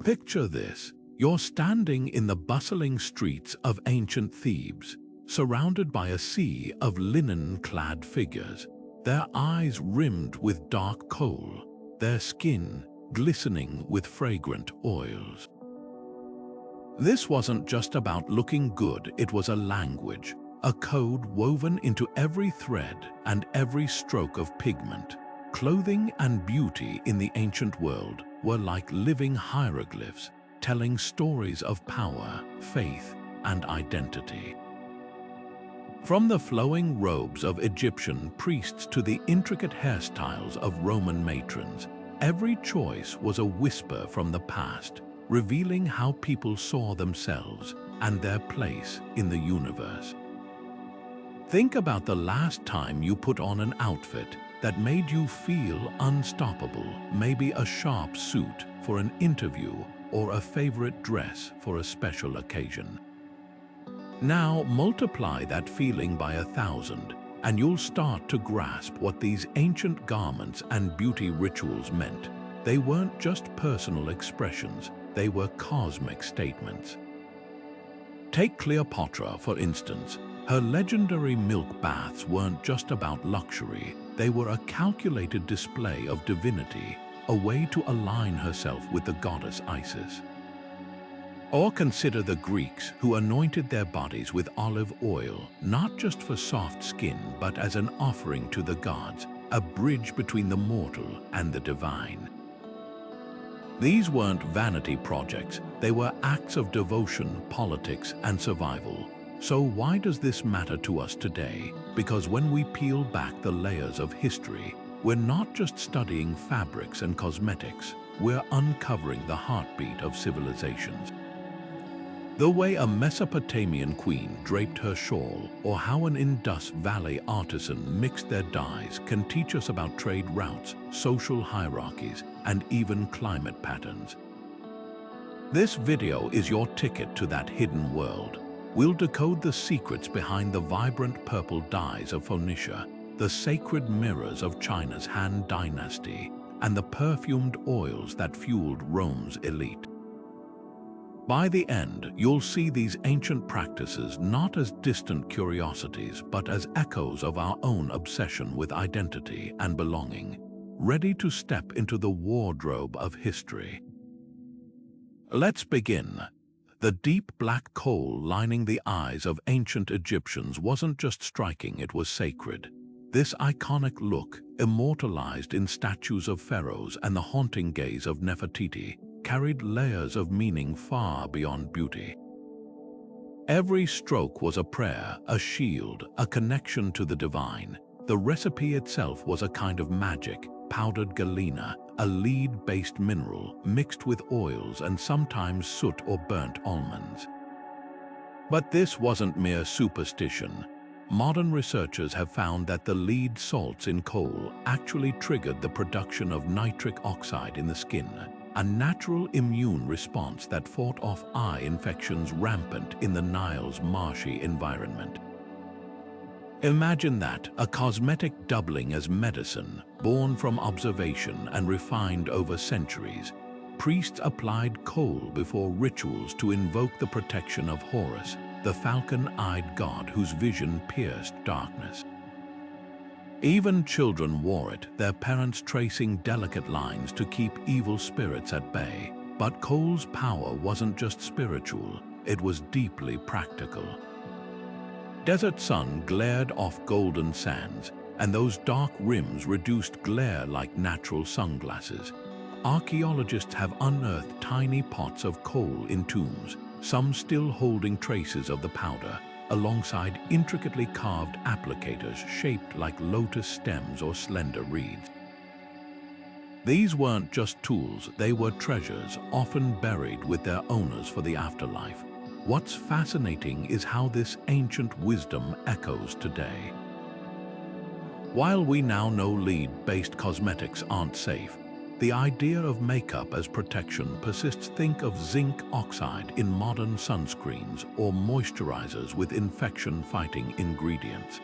Picture this. You're standing in the bustling streets of ancient Thebes, surrounded by a sea of linen-clad figures, their eyes rimmed with dark kohl, their skin glistening with fragrant oils. This wasn't just about looking good, it was a language, a code woven into every thread and every stroke of pigment. Clothing and beauty in the ancient world were like living hieroglyphs, telling stories of power, faith, and identity. From the flowing robes of Egyptian priests to the intricate hairstyles of Roman matrons, every choice was a whisper from the past, revealing how people saw themselves and their place in the universe. Think about the last time you put on an outfit that made you feel unstoppable, maybe a sharp suit for an interview or a favorite dress for a special occasion. Now multiply that feeling by 1,000, and you'll start to grasp what these ancient garments and beauty rituals meant. They weren't just personal expressions, they were cosmic statements. Take Cleopatra, for instance. Her legendary milk baths weren't just about luxury, they were a calculated display of divinity, a way to align herself with the goddess Isis. Or consider the Greeks, who anointed their bodies with olive oil, not just for soft skin, but as an offering to the gods, a bridge between the mortal and the divine. These weren't vanity projects, they were acts of devotion, politics, and survival. So why does this matter to us today? Because when we peel back the layers of history, we're not just studying fabrics and cosmetics, we're uncovering the heartbeat of civilizations. The way a Mesopotamian queen draped her shawl, or how an Indus Valley artisan mixed their dyes, can teach us about trade routes, social hierarchies, and even climate patterns. This video is your ticket to that hidden world. We'll decode the secrets behind the vibrant purple dyes of Phoenicia, the sacred mirrors of China's Han Dynasty, and the perfumed oils that fueled Rome's elite. By the end, you'll see these ancient practices not as distant curiosities, but as echoes of our own obsession with identity and belonging, ready to step into the wardrobe of history. Let's begin. The deep black kohl lining the eyes of ancient Egyptians wasn't just striking, it was sacred. This iconic look, immortalized in statues of pharaohs and the haunting gaze of Nefertiti, carried layers of meaning far beyond beauty. Every stroke was a prayer, a shield, a connection to the divine. The recipe itself was a kind of magic, powdered galena, a lead-based mineral mixed with oils and sometimes soot or burnt almonds. But this wasn't mere superstition. Modern researchers have found that the lead salts in kohl actually triggered the production of nitric oxide in the skin, a natural immune response that fought off eye infections rampant in the Nile's marshy environment. Imagine that, a cosmetic doubling as medicine, born from observation and refined over centuries. Priests applied kohl before rituals to invoke the protection of Horus, the falcon-eyed god whose vision pierced darkness. Even children wore it, their parents tracing delicate lines to keep evil spirits at bay. But kohl's power wasn't just spiritual, it was deeply practical. Desert sun glared off golden sands, and those dark rims reduced glare like natural sunglasses. Archaeologists have unearthed tiny pots of kohl in tombs, some still holding traces of the powder, alongside intricately carved applicators shaped like lotus stems or slender reeds. These weren't just tools, they were treasures, often buried with their owners for the afterlife. What's fascinating is how this ancient wisdom echoes today. While we now know lead-based cosmetics aren't safe, the idea of makeup as protection persists. Think of zinc oxide in modern sunscreens or moisturizers with infection-fighting ingredients.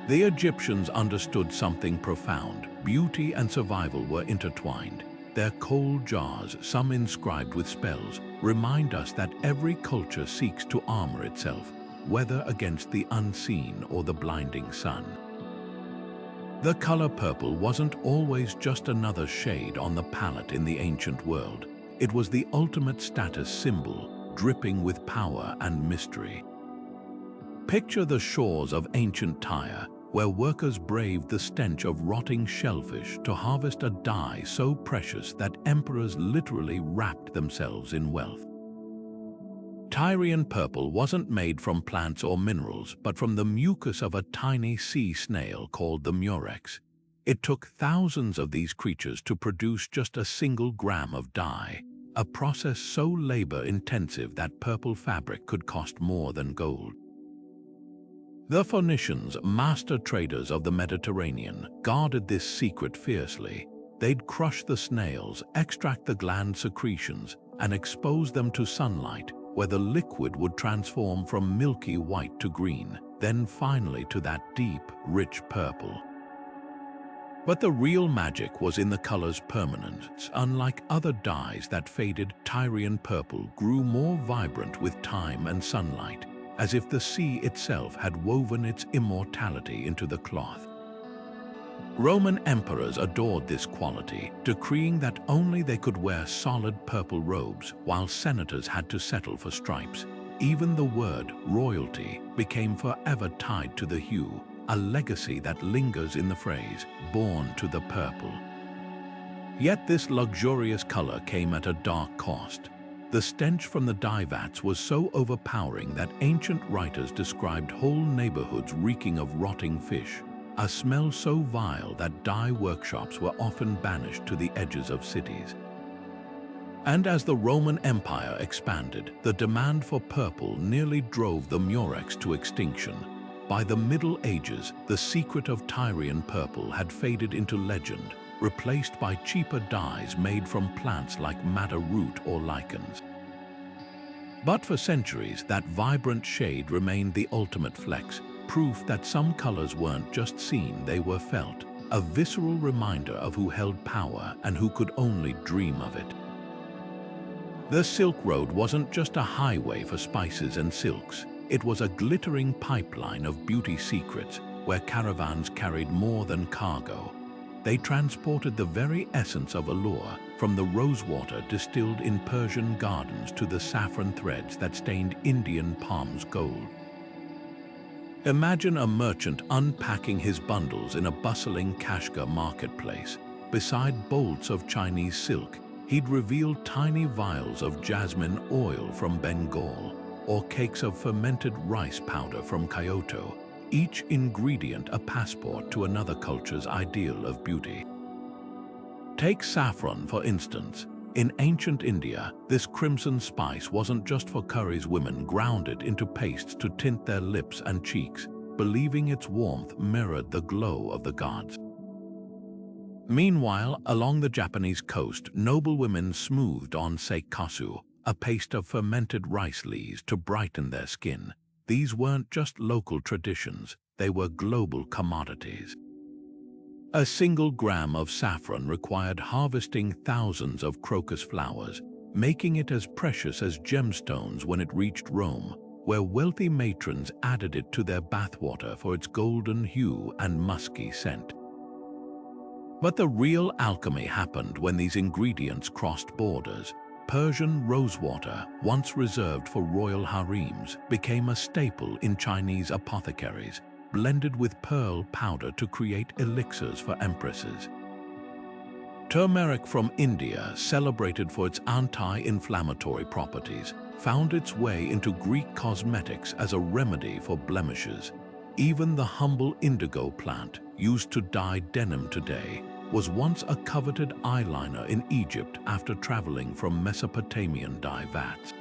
The Egyptians understood something profound. Beauty and survival were intertwined. Their kohl jars, some inscribed with spells, remind us that every culture seeks to armor itself, whether against the unseen or the blinding sun. The color purple wasn't always just another shade on the palette in the ancient world. It was the ultimate status symbol, dripping with power and mystery. Picture the shores of ancient Tyre, where workers braved the stench of rotting shellfish to harvest a dye so precious that emperors literally wrapped themselves in wealth. Tyrian purple wasn't made from plants or minerals, but from the mucus of a tiny sea snail called the murex. It took thousands of these creatures to produce just a single gram of dye, a process so labor-intensive that purple fabric could cost more than gold. The Phoenicians, master traders of the Mediterranean, guarded this secret fiercely. They'd crush the snails, extract the gland secretions, and expose them to sunlight, where the liquid would transform from milky white to green, then finally to that deep, rich purple. But the real magic was in the color's permanence. Unlike other dyes that faded, Tyrian purple grew more vibrant with time and sunlight, as if the sea itself had woven its immortality into the cloth. Roman emperors adored this quality, decreeing that only they could wear solid purple robes, while senators had to settle for stripes. Even the word royalty became forever tied to the hue, a legacy that lingers in the phrase, born to the purple. Yet this luxurious color came at a dark cost. The stench from the dye vats was so overpowering that ancient writers described whole neighborhoods reeking of rotting fish, a smell so vile that dye workshops were often banished to the edges of cities. And as the Roman Empire expanded, the demand for purple nearly drove the murex to extinction. By the Middle Ages, the secret of Tyrian purple had faded into legend, replaced by cheaper dyes made from plants like madder root or lichens. But for centuries, that vibrant shade remained the ultimate flex, proof that some colors weren't just seen, they were felt, a visceral reminder of who held power and who could only dream of it. The Silk Road wasn't just a highway for spices and silks, it was a glittering pipeline of beauty secrets where caravans carried more than cargo. They transported the very essence of Allure, from the rosewater distilled in Persian gardens to the saffron threads that stained Indian palms gold. Imagine a merchant unpacking his bundles in a bustling Kashgar marketplace. Beside bolts of Chinese silk, he'd reveal tiny vials of jasmine oil from Bengal, or cakes of fermented rice powder from Kyoto, each ingredient a passport to another culture's ideal of beauty. Take saffron, for instance. In ancient India, this crimson spice wasn't just for curries. Women ground it into pastes to tint their lips and cheeks, believing its warmth mirrored the glow of the gods. Meanwhile, along the Japanese coast, noble women smoothed on seikasu, a paste of fermented rice leaves to brighten their skin. These weren't just local traditions, they were global commodities. A single gram of saffron required harvesting thousands of crocus flowers, making it as precious as gemstones when it reached Rome, where wealthy matrons added it to their bathwater for its golden hue and musky scent. But the real alchemy happened when these ingredients crossed borders. Persian rosewater, once reserved for royal harems, became a staple in Chinese apothecaries, blended with pearl powder to create elixirs for empresses. Turmeric from India, celebrated for its anti-inflammatory properties, found its way into Greek cosmetics as a remedy for blemishes. Even the humble indigo plant, used to dye denim today, was once a coveted eyeliner in Egypt after traveling from Mesopotamian dye vats.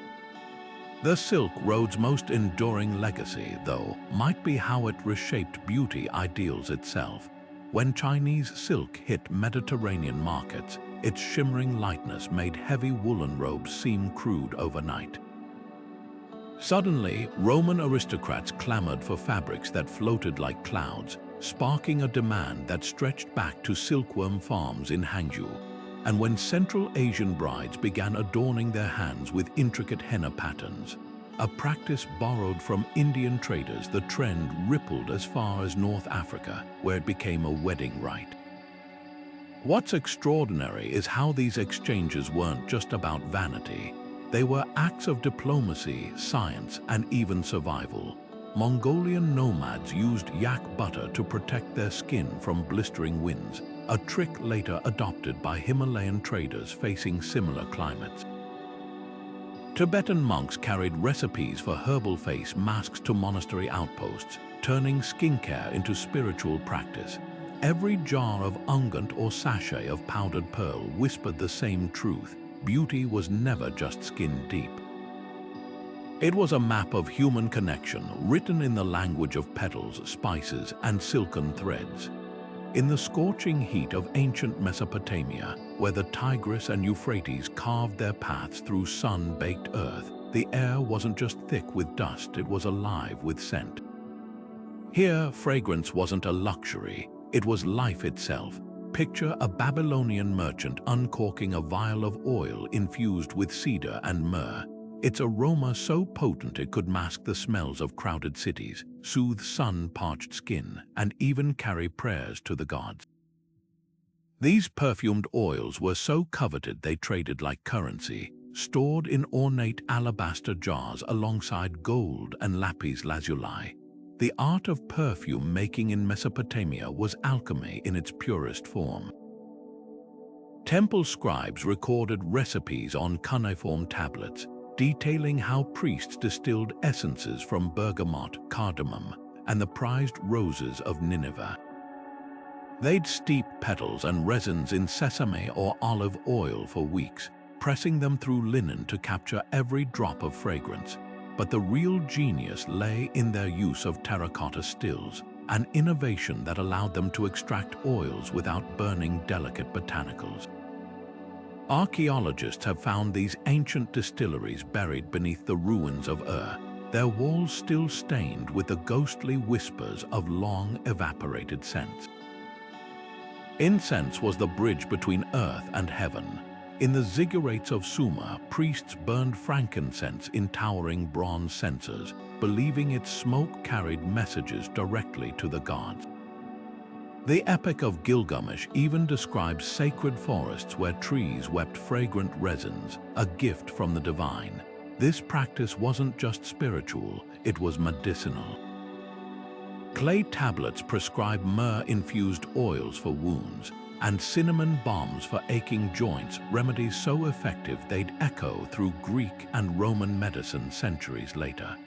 The Silk Road's most enduring legacy, though, might be how it reshaped beauty ideals itself. When Chinese silk hit Mediterranean markets, its shimmering lightness made heavy woolen robes seem crude overnight. Suddenly, Roman aristocrats clamored for fabrics that floated like clouds, sparking a demand that stretched back to silkworm farms in Hangzhou. and when Central Asian brides began adorning their hands with intricate henna patterns, a practice borrowed from Indian traders, the trend rippled as far as North Africa, where it became a wedding rite. What's extraordinary is how these exchanges weren't just about vanity. They were acts of diplomacy, science, and even survival. Mongolian nomads used yak butter to protect their skin from blistering winds, a trick later adopted by Himalayan traders facing similar climates. Tibetan monks carried recipes for herbal face masks to monastery outposts, turning skincare into spiritual practice. Every jar of unguent or sachet of powdered pearl whispered the same truth: beauty was never just skin deep. It was a map of human connection, written in the language of petals, spices, and silken threads. In the scorching heat of ancient Mesopotamia, where the Tigris and Euphrates carved their paths through sun-baked earth, the air wasn't just thick with dust, it was alive with scent. Here, fragrance wasn't a luxury, it was life itself. Picture a Babylonian merchant uncorking a vial of oil infused with cedar and myrrh. Its aroma so potent it could mask the smells of crowded cities, soothe sun-parched skin, and even carry prayers to the gods. These perfumed oils were so coveted they traded like currency, stored in ornate alabaster jars alongside gold and lapis lazuli. The art of perfume making in Mesopotamia was alchemy in its purest form. Temple scribes recorded recipes on cuneiform tablets, detailing how priests distilled essences from bergamot, cardamom, and the prized roses of Nineveh. They'd steep petals and resins in sesame or olive oil for weeks, pressing them through linen to capture every drop of fragrance. But the real genius lay in their use of terracotta stills, an innovation that allowed them to extract oils without burning delicate botanicals. Archaeologists have found these ancient distilleries buried beneath the ruins of Ur, their walls still stained with the ghostly whispers of long evaporated scents. Incense was the bridge between earth and heaven. In the ziggurats of Sumer, priests burned frankincense in towering bronze censers, believing its smoke carried messages directly to the gods. The Epic of Gilgamesh even describes sacred forests where trees wept fragrant resins, a gift from the divine. This practice wasn't just spiritual, it was medicinal. Clay tablets prescribe myrrh-infused oils for wounds, and cinnamon bombs for aching joints, remedies so effective they'd echo through Greek and Roman medicine centuries later.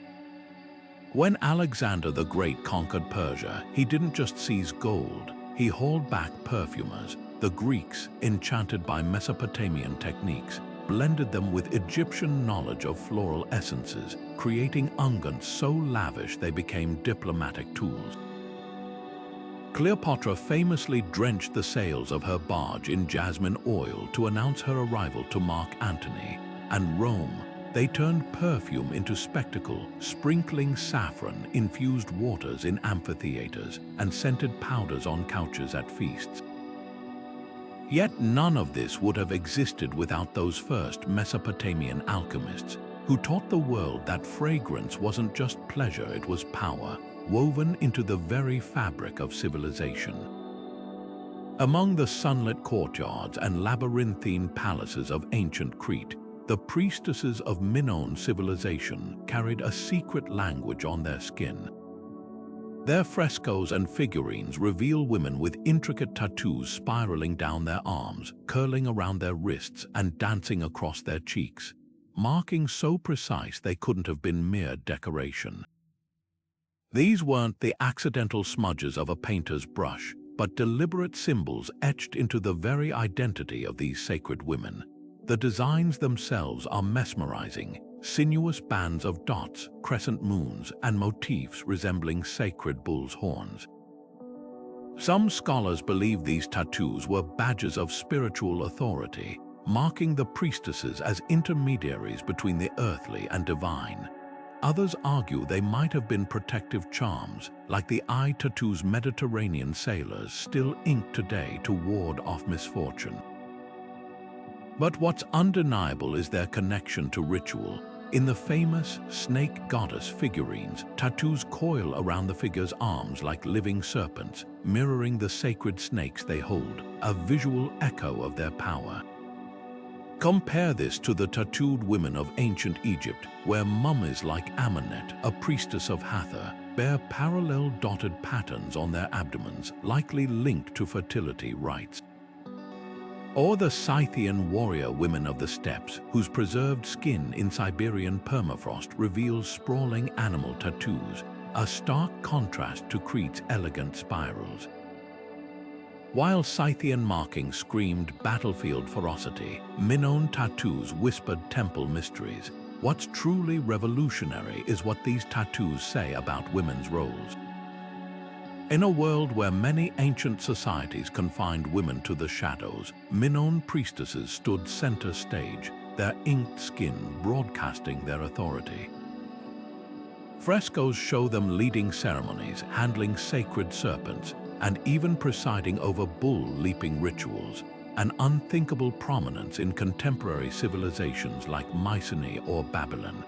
When Alexander the Great conquered Persia, he didn't just seize gold, he hauled back perfumers. The Greeks, enchanted by Mesopotamian techniques, blended them with Egyptian knowledge of floral essences, creating unguents so lavish they became diplomatic tools. Cleopatra famously drenched the sails of her barge in jasmine oil to announce her arrival to Mark Antony, and Rome, they turned perfume into spectacle, sprinkling saffron-infused waters in amphitheaters and scented powders on couches at feasts. Yet none of this would have existed without those first Mesopotamian alchemists, who taught the world that fragrance wasn't just pleasure, it was power, woven into the very fabric of civilization. Among the sunlit courtyards and labyrinthine palaces of ancient Crete, the priestesses of Minoan civilization carried a secret language on their skin. Their frescoes and figurines reveal women with intricate tattoos spiraling down their arms, curling around their wrists, and dancing across their cheeks, markings so precise they couldn't have been mere decoration. These weren't the accidental smudges of a painter's brush, but deliberate symbols etched into the very identity of these sacred women. The designs themselves are mesmerizing, sinuous bands of dots, crescent moons, and motifs resembling sacred bull's horns. Some scholars believe these tattoos were badges of spiritual authority, marking the priestesses as intermediaries between the earthly and divine. Others argue they might have been protective charms, like the eye tattoos Mediterranean sailors still ink today to ward off misfortune. But what's undeniable is their connection to ritual. In the famous snake goddess figurines, tattoos coil around the figure's arms like living serpents, mirroring the sacred snakes they hold, a visual echo of their power. Compare this to the tattooed women of ancient Egypt, where mummies like Amenet, a priestess of Hathor, bear parallel dotted patterns on their abdomens, likely linked to fertility rites. Or the Scythian warrior women of the steppes, whose preserved skin in Siberian permafrost reveals sprawling animal tattoos, a stark contrast to Crete's elegant spirals. While Scythian markings screamed battlefield ferocity, Minoan tattoos whispered temple mysteries. What's truly revolutionary is what these tattoos say about women's roles. In a world where many ancient societies confined women to the shadows, Minoan priestesses stood center stage, their inked skin broadcasting their authority. Frescoes show them leading ceremonies, handling sacred serpents, and even presiding over bull-leaping rituals, an unthinkable prominence in contemporary civilizations like Mycenae or Babylon.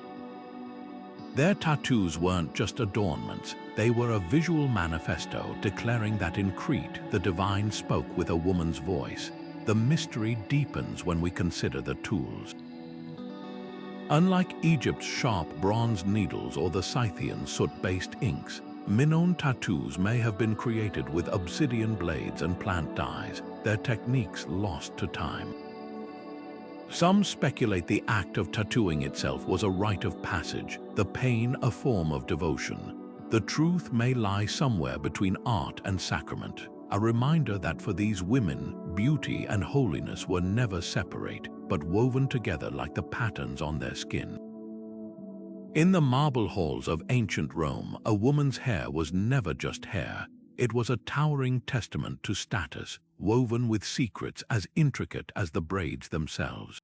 Their tattoos weren't just adornments, they were a visual manifesto declaring that in Crete the divine spoke with a woman's voice. The mystery deepens when we consider the tools. Unlike Egypt's sharp bronze needles or the Scythian soot-based inks, Minoan tattoos may have been created with obsidian blades and plant dyes, their techniques lost to time. Some speculate the act of tattooing itself was a rite of passage, the pain a form of devotion. The truth may lie somewhere between art and sacrament, a reminder that for these women, beauty and holiness were never separate, but woven together like the patterns on their skin. In the marble halls of ancient Rome, a woman's hair was never just hair. It was a towering testament to status, woven with secrets as intricate as the braids themselves.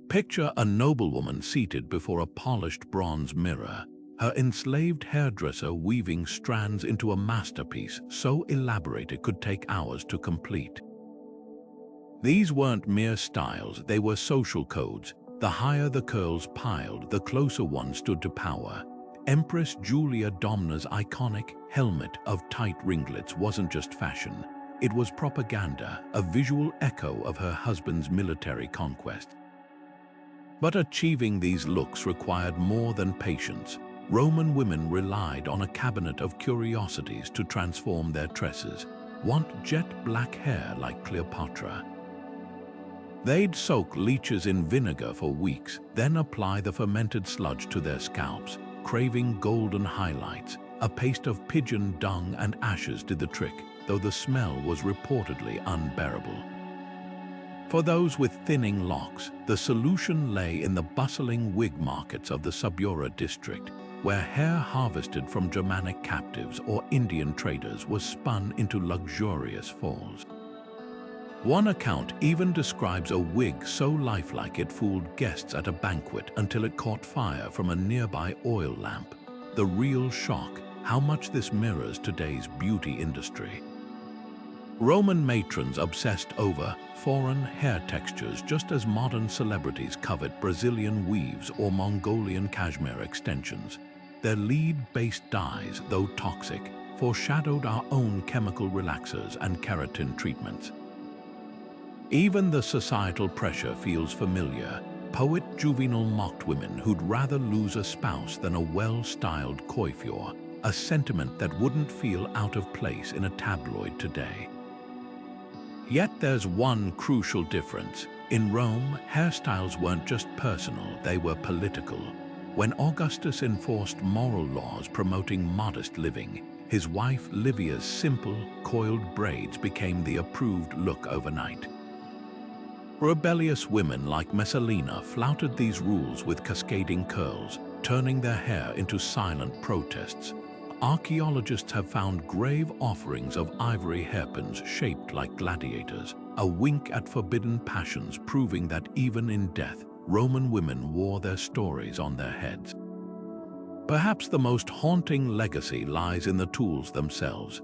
Picture a noblewoman seated before a polished bronze mirror, her enslaved hairdresser weaving strands into a masterpiece so elaborate it could take hours to complete. These weren't mere styles, they were social codes. The higher the curls piled, the closer one stood to power. Empress Julia Domna's iconic helmet of tight ringlets wasn't just fashion. It was propaganda, a visual echo of her husband's military conquest. But achieving these looks required more than patience. Roman women relied on a cabinet of curiosities to transform their tresses. Want jet black hair like Cleopatra? They'd soak leeches in vinegar for weeks, then apply the fermented sludge to their scalps, craving golden highlights. A paste of pigeon dung and ashes did the trick, though the smell was reportedly unbearable. For those with thinning locks, the solution lay in the bustling wig markets of the Subura district, where hair harvested from Germanic captives or Indian traders was spun into luxurious falls. One account even describes a wig so lifelike it fooled guests at a banquet until it caught fire from a nearby oil lamp. The real shock, how much this mirrors today's beauty industry. Roman matrons obsessed over foreign hair textures just as modern celebrities covet Brazilian weaves or Mongolian cashmere extensions. Their lead-based dyes, though toxic, foreshadowed our own chemical relaxers and keratin treatments. Even the societal pressure feels familiar. Poet Juvenal mocked women who'd rather lose a spouse than a well-styled coiffure, a sentiment that wouldn't feel out of place in a tabloid today. Yet there's one crucial difference. In Rome, hairstyles weren't just personal, they were political. When Augustus enforced moral laws promoting modest living, his wife Livia's simple, coiled braids became the approved look overnight. Rebellious women like Messalina flouted these rules with cascading curls, turning their hair into silent protests. Archaeologists have found grave offerings of ivory hairpins shaped like gladiators, a wink at forbidden passions proving that even in death, Roman women wore their stories on their heads. Perhaps the most haunting legacy lies in the tools themselves.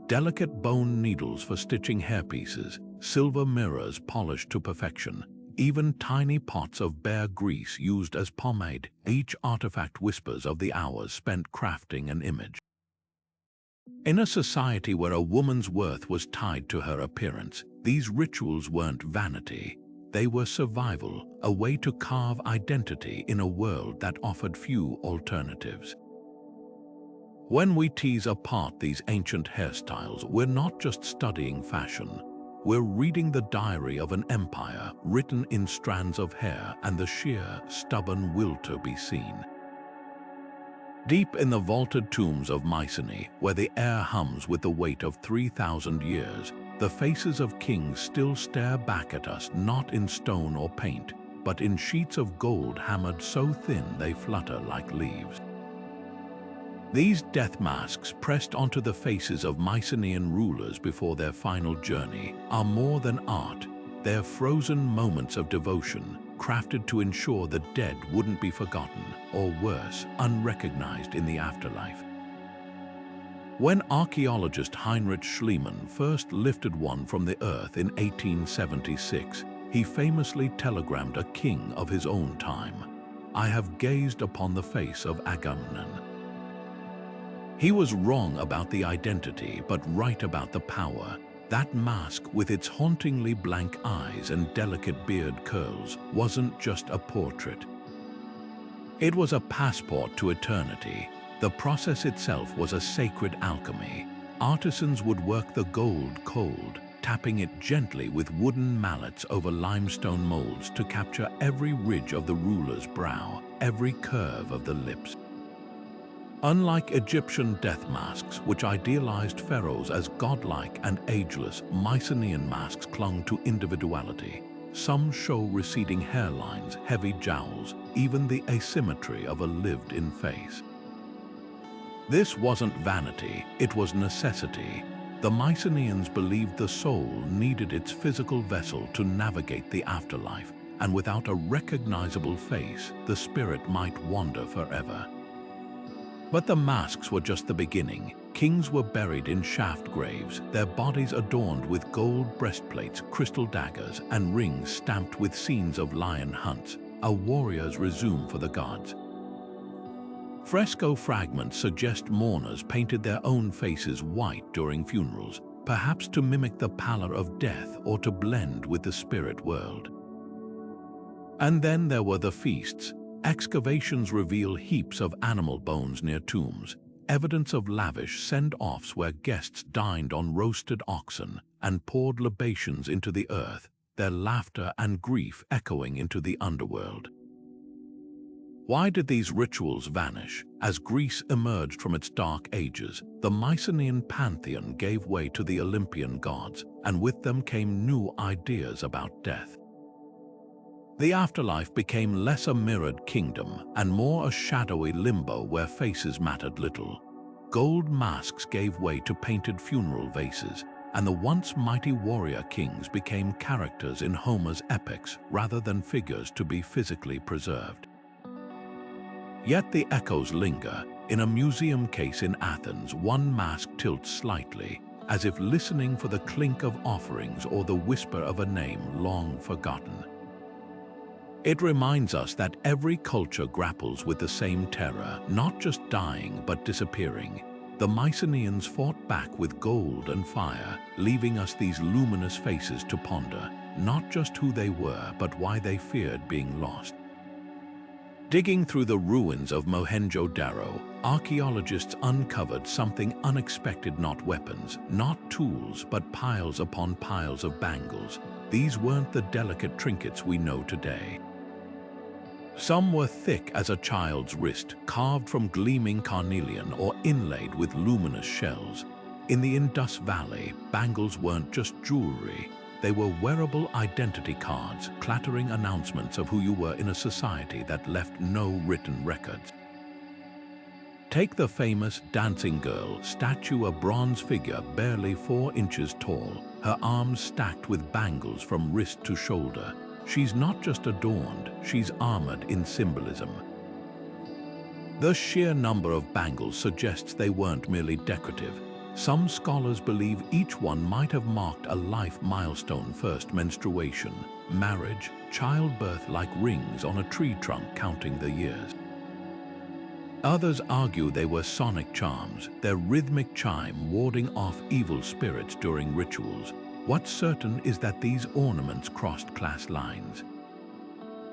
Delicate bone needles for stitching hairpieces, silver mirrors polished to perfection, even tiny pots of bare grease used as pomade. Each artifact whispers of the hours spent crafting an image. In a society where a woman's worth was tied to her appearance, these rituals weren't vanity. They were survival, a way to carve identity in a world that offered few alternatives. When we tease apart these ancient hairstyles, we're not just studying fashion. We're reading the diary of an empire written in strands of hair and the sheer, stubborn will to be seen. Deep in the vaulted tombs of Mycenae, where the air hums with the weight of 3,000 years, the faces of kings still stare back at us, not in stone or paint, but in sheets of gold hammered so thin they flutter like leaves. These death masks pressed onto the faces of Mycenaean rulers before their final journey are more than art. They're frozen moments of devotion, crafted to ensure the dead wouldn't be forgotten, or worse, unrecognized in the afterlife. When archaeologist Heinrich Schliemann first lifted one from the earth in 1876, he famously telegrammed a king of his own time, "I have gazed upon the face of Agamemnon." He was wrong about the identity, but right about the power. That mask, with its hauntingly blank eyes and delicate beard curls, wasn't just a portrait. It was a passport to eternity. The process itself was a sacred alchemy. Artisans would work the gold cold, tapping it gently with wooden mallets over limestone molds to capture every ridge of the ruler's brow, every curve of the lips. Unlike Egyptian death masks, which idealized pharaohs as godlike and ageless, Mycenaean masks clung to individuality. Some show receding hairlines, heavy jowls, even the asymmetry of a lived-in face. This wasn't vanity, it was necessity. The Mycenaeans believed the soul needed its physical vessel to navigate the afterlife, and without a recognizable face, the spirit might wander forever. But the masks were just the beginning. Kings were buried in shaft graves, their bodies adorned with gold breastplates, crystal daggers, and rings stamped with scenes of lion hunts, a warrior's resume for the gods. Fresco fragments suggest mourners painted their own faces white during funerals, perhaps to mimic the pallor of death or to blend with the spirit world. And then there were the feasts. Excavations reveal heaps of animal bones near tombs, evidence of lavish send-offs where guests dined on roasted oxen and poured libations into the earth, their laughter and grief echoing into the underworld. Why did these rituals vanish? As Greece emerged from its dark ages, the Mycenaean pantheon gave way to the Olympian gods, and with them came new ideas about death. The afterlife became less a mirrored kingdom and more a shadowy limbo where faces mattered little. Gold masks gave way to painted funeral vases, and the once mighty warrior kings became characters in Homer's epics rather than figures to be physically preserved. Yet the echoes linger. In a museum case in Athens, one mask tilts slightly, as if listening for the clink of offerings or the whisper of a name long forgotten. It reminds us that every culture grapples with the same terror, not just dying but disappearing. The Mycenaeans fought back with gold and fire, leaving us these luminous faces to ponder, not just who they were but why they feared being lost. Digging through the ruins of Mohenjo-Daro, archaeologists uncovered something unexpected: not weapons, not tools, but piles upon piles of bangles. These weren't the delicate trinkets we know today. Some were thick as a child's wrist, carved from gleaming carnelian or inlaid with luminous shells. In the Indus Valley, bangles weren't just jewelry. They were wearable identity cards, clattering announcements of who you were in a society that left no written records. Take the famous dancing girl statue, a bronze figure barely 4 inches tall, her arms stacked with bangles from wrist to shoulder. She's not just adorned, she's armored in symbolism. The sheer number of bangles suggests they weren't merely decorative. Some scholars believe each one might have marked a life milestone: first menstruation, marriage, childbirth, like rings on a tree trunk counting the years. Others argue they were sonic charms, their rhythmic chime warding off evil spirits during rituals. What's certain is that these ornaments crossed class lines.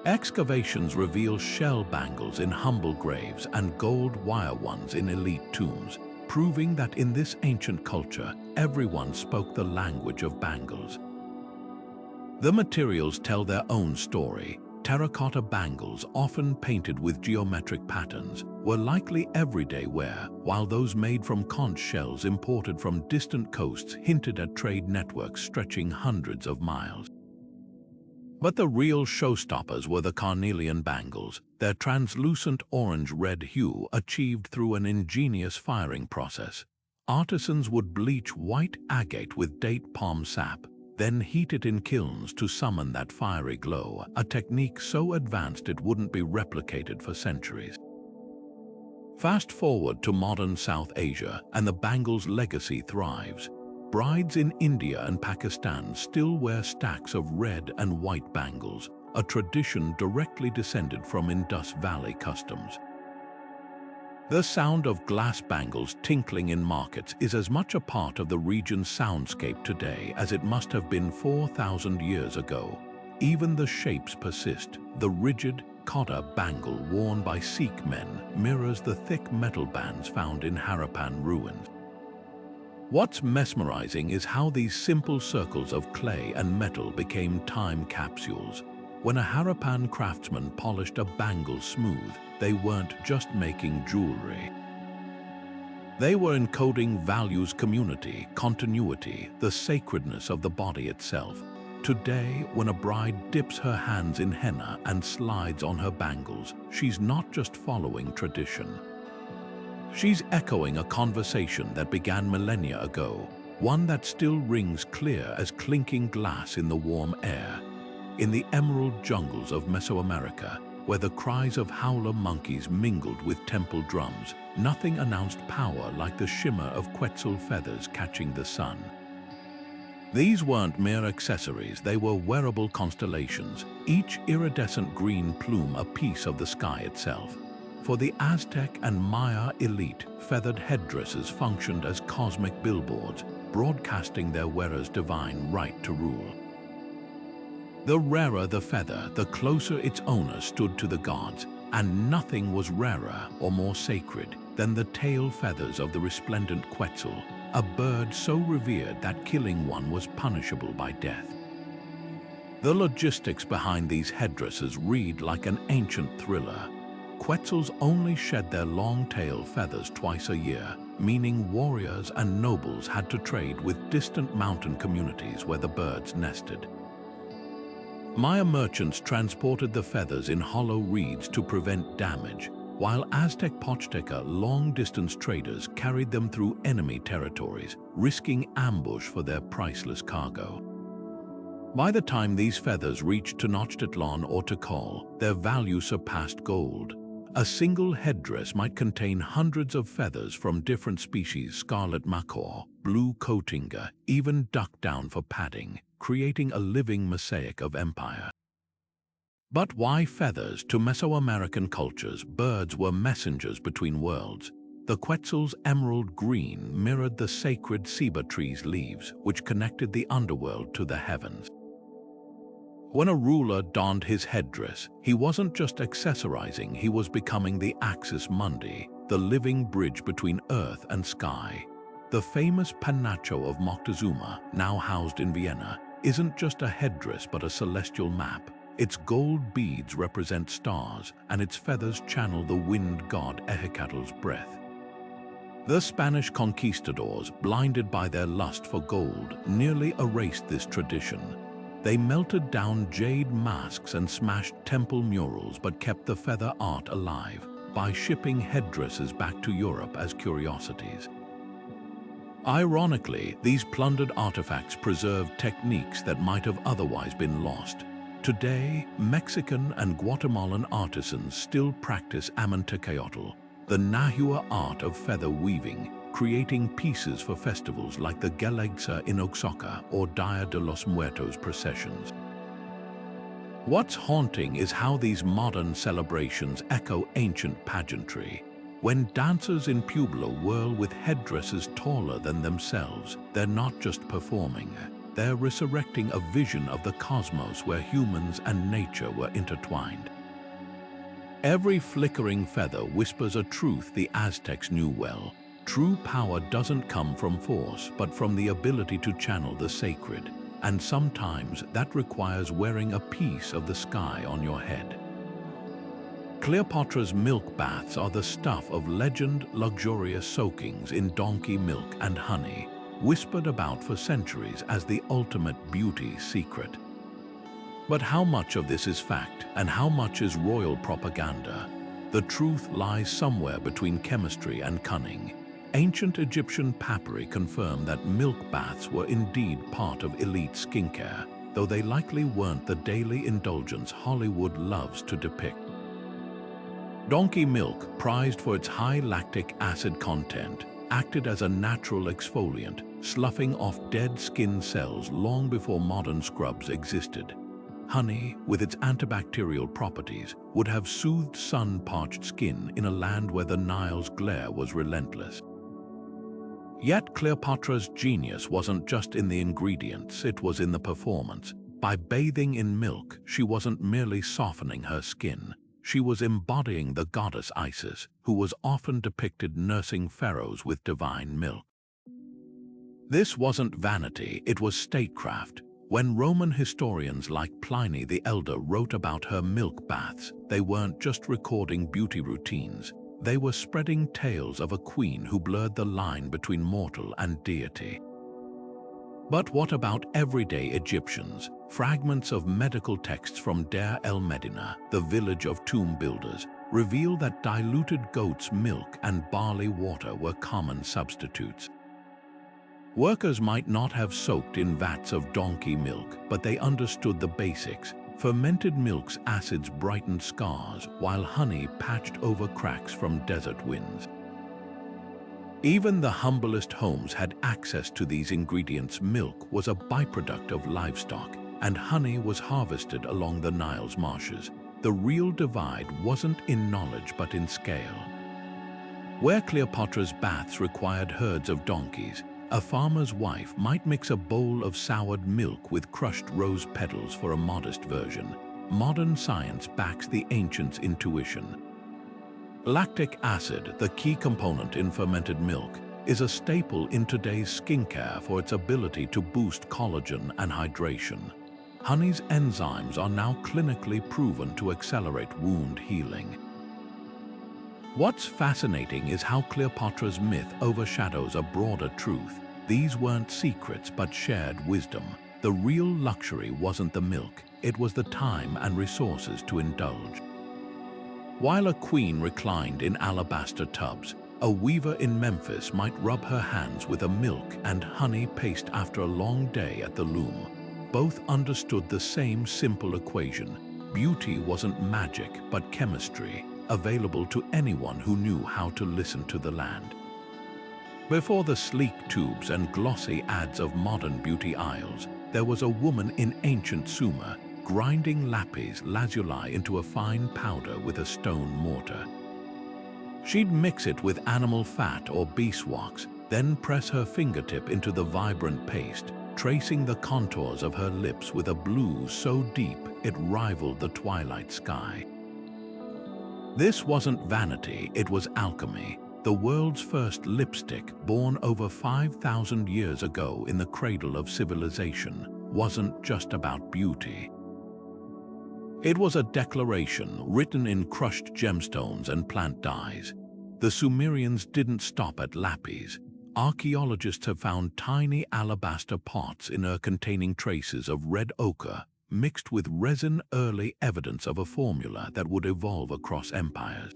Excavations reveal shell bangles in humble graves and gold wire ones in elite tombs, proving that in this ancient culture, everyone spoke the language of bangles. The materials tell their own story. Terracotta bangles, often painted with geometric patterns, were likely everyday wear, while those made from conch shells imported from distant coasts hinted at trade networks stretching hundreds of miles. But the real showstoppers were the carnelian bangles, their translucent orange-red hue achieved through an ingenious firing process. Artisans would bleach white agate with date palm sap, then heat it in kilns to summon that fiery glow, a technique so advanced it wouldn't be replicated for centuries. Fast forward to modern South Asia, and the bangle's legacy thrives. Brides in India and Pakistan still wear stacks of red and white bangles, a tradition directly descended from Indus Valley customs. The sound of glass bangles tinkling in markets is as much a part of the region's soundscape today as it must have been 4,000 years ago. Even the shapes persist. The rigid Kotta bangle worn by Sikh men mirrors the thick metal bands found in Harappan ruins. What's mesmerizing is how these simple circles of clay and metal became time capsules. When a Harappan craftsman polished a bangle smooth, they weren't just making jewelry. They were encoding values: community, continuity, the sacredness of the body itself. Today, when a bride dips her hands in henna and slides on her bangles, she's not just following tradition. She's echoing a conversation that began millennia ago, one that still rings clear as clinking glass in the warm air. In the emerald jungles of Mesoamerica, where the cries of howler monkeys mingled with temple drums, nothing announced power like the shimmer of Quetzal feathers catching the sun. These weren't mere accessories, they were wearable constellations, each iridescent green plume a piece of the sky itself. For the Aztec and Maya elite, feathered headdresses functioned as cosmic billboards, broadcasting their wearers' divine right to rule. The rarer the feather, the closer its owner stood to the gods, and nothing was rarer or more sacred than the tail feathers of the resplendent Quetzal, a bird so revered that killing one was punishable by death. The logistics behind these headdresses read like an ancient thriller. Quetzals only shed their long tail feathers twice a year, meaning warriors and nobles had to trade with distant mountain communities where the birds nested. Maya merchants transported the feathers in hollow reeds to prevent damage, while Aztec Pochteca long-distance traders carried them through enemy territories, risking ambush for their priceless cargo. By the time these feathers reached Tenochtitlan or Tikal, their value surpassed gold. A single headdress might contain hundreds of feathers from different species: scarlet macaw, blue cotinga, even duck down for padding, creating a living mosaic of empire. But why feathers? To Mesoamerican cultures, birds were messengers between worlds. The Quetzal's emerald green mirrored the sacred ceiba tree's leaves, which connected the underworld to the heavens. When a ruler donned his headdress, he wasn't just accessorizing, he was becoming the axis mundi, the living bridge between earth and sky. The famous Penacho of Moctezuma, now housed in Vienna, isn't just a headdress but a celestial map. Its gold beads represent stars, and its feathers channel the wind god Ehecattl's breath. The Spanish conquistadors, blinded by their lust for gold, nearly erased this tradition. They melted down jade masks and smashed temple murals but kept the feather art alive by shipping headdresses back to Europe as curiosities. Ironically, these plundered artifacts preserved techniques that might have otherwise been lost. Today, Mexican and Guatemalan artisans still practice amantecayotl, the Nahua art of feather weaving, creating pieces for festivals like the Elixir in Oaxaca or Dia de los Muertos processions. What's haunting is how these modern celebrations echo ancient pageantry. When dancers in Puebla whirl with headdresses taller than themselves, they're not just performing. They're resurrecting a vision of the cosmos where humans and nature were intertwined. Every flickering feather whispers a truth the Aztecs knew well. True power doesn't come from force, but from the ability to channel the sacred. And sometimes that requires wearing a piece of the sky on your head. Cleopatra's milk baths are the stuff of legend, luxurious soakings in donkey milk and honey, whispered about for centuries as the ultimate beauty secret. But how much of this is fact and how much is royal propaganda? The truth lies somewhere between chemistry and cunning. Ancient Egyptian papyri confirm that milk baths were indeed part of elite skincare, though they likely weren't the daily indulgence Hollywood loves to depict. Donkey milk, prized for its high lactic acid content, acted as a natural exfoliant, sloughing off dead skin cells long before modern scrubs existed. Honey, with its antibacterial properties, would have soothed sun-parched skin in a land where the Nile's glare was relentless. Yet Cleopatra's genius wasn't just in the ingredients, it was in the performance. By bathing in milk, she wasn't merely softening her skin. She was embodying the goddess Isis, who was often depicted nursing pharaohs with divine milk. This wasn't vanity, it was statecraft. When Roman historians like Pliny the Elder wrote about her milk baths, they weren't just recording beauty routines. They were spreading tales of a queen who blurred the line between mortal and deity. But what about everyday Egyptians? Fragments of medical texts from Deir el-Medina, the village of tomb builders, reveal that diluted goat's milk and barley water were common substitutes. Workers might not have soaked in vats of donkey milk, but they understood the basics. Fermented milk's acids brightened scars, while honey patched over cracks from desert winds. Even the humblest homes had access to these ingredients. Milk was a byproduct of livestock, and honey was harvested along the Nile's marshes. The real divide wasn't in knowledge but in scale. Where Cleopatra's baths required herds of donkeys, a farmer's wife might mix a bowl of soured milk with crushed rose petals for a modest version. Modern science backs the ancients' intuition. Lactic acid, the key component in fermented milk, is a staple in today's skincare for its ability to boost collagen and hydration. Honey's enzymes are now clinically proven to accelerate wound healing. What's fascinating is how Cleopatra's myth overshadows a broader truth. These weren't secrets but shared wisdom. The real luxury wasn't the milk, it was the time and resources to indulge. While a queen reclined in alabaster tubs, a weaver in Memphis might rub her hands with a milk and honey paste after a long day at the loom. Both understood the same simple equation. Beauty wasn't magic but chemistry, available to anyone who knew how to listen to the land. Before the sleek tubes and glossy ads of modern beauty aisles, there was a woman in ancient Sumer grinding lapis lazuli into a fine powder with a stone mortar. She'd mix it with animal fat or beeswax, then press her fingertip into the vibrant paste, tracing the contours of her lips with a blue so deep it rivaled the twilight sky. This wasn't vanity, it was alchemy, the world's first lipstick, born over 5,000 years ago in the cradle of civilization, wasn't just about beauty. It was a declaration written in crushed gemstones and plant dyes. The Sumerians didn't stop at lapis. Archaeologists have found tiny alabaster pots in Ur containing traces of red ochre, mixed with resin, early evidence of a formula that would evolve across empires.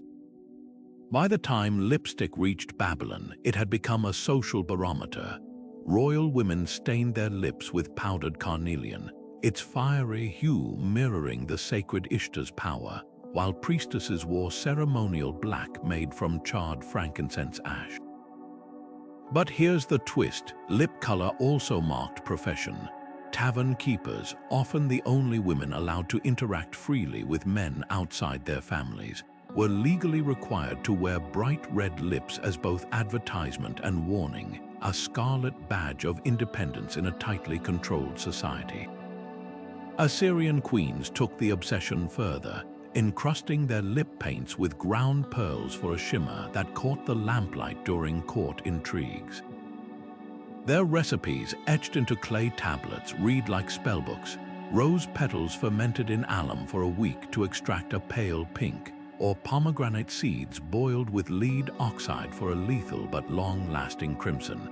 By the time lipstick reached Babylon, it had become a social barometer. Royal women stained their lips with powdered carnelian, its fiery hue mirroring the sacred Ishtar's power, while priestesses wore ceremonial black made from charred frankincense ash. But here's the twist: lip color also marked profession. Tavern keepers, often the only women allowed to interact freely with men outside their families, were legally required to wear bright red lips as both advertisement and warning, a scarlet badge of independence in a tightly controlled society. Assyrian queens took the obsession further, encrusting their lip paints with ground pearls for a shimmer that caught the lamplight during court intrigues. Their recipes, etched into clay tablets, read like spellbooks: rose petals fermented in alum for a week to extract a pale pink, or pomegranate seeds boiled with lead oxide for a lethal but long-lasting crimson.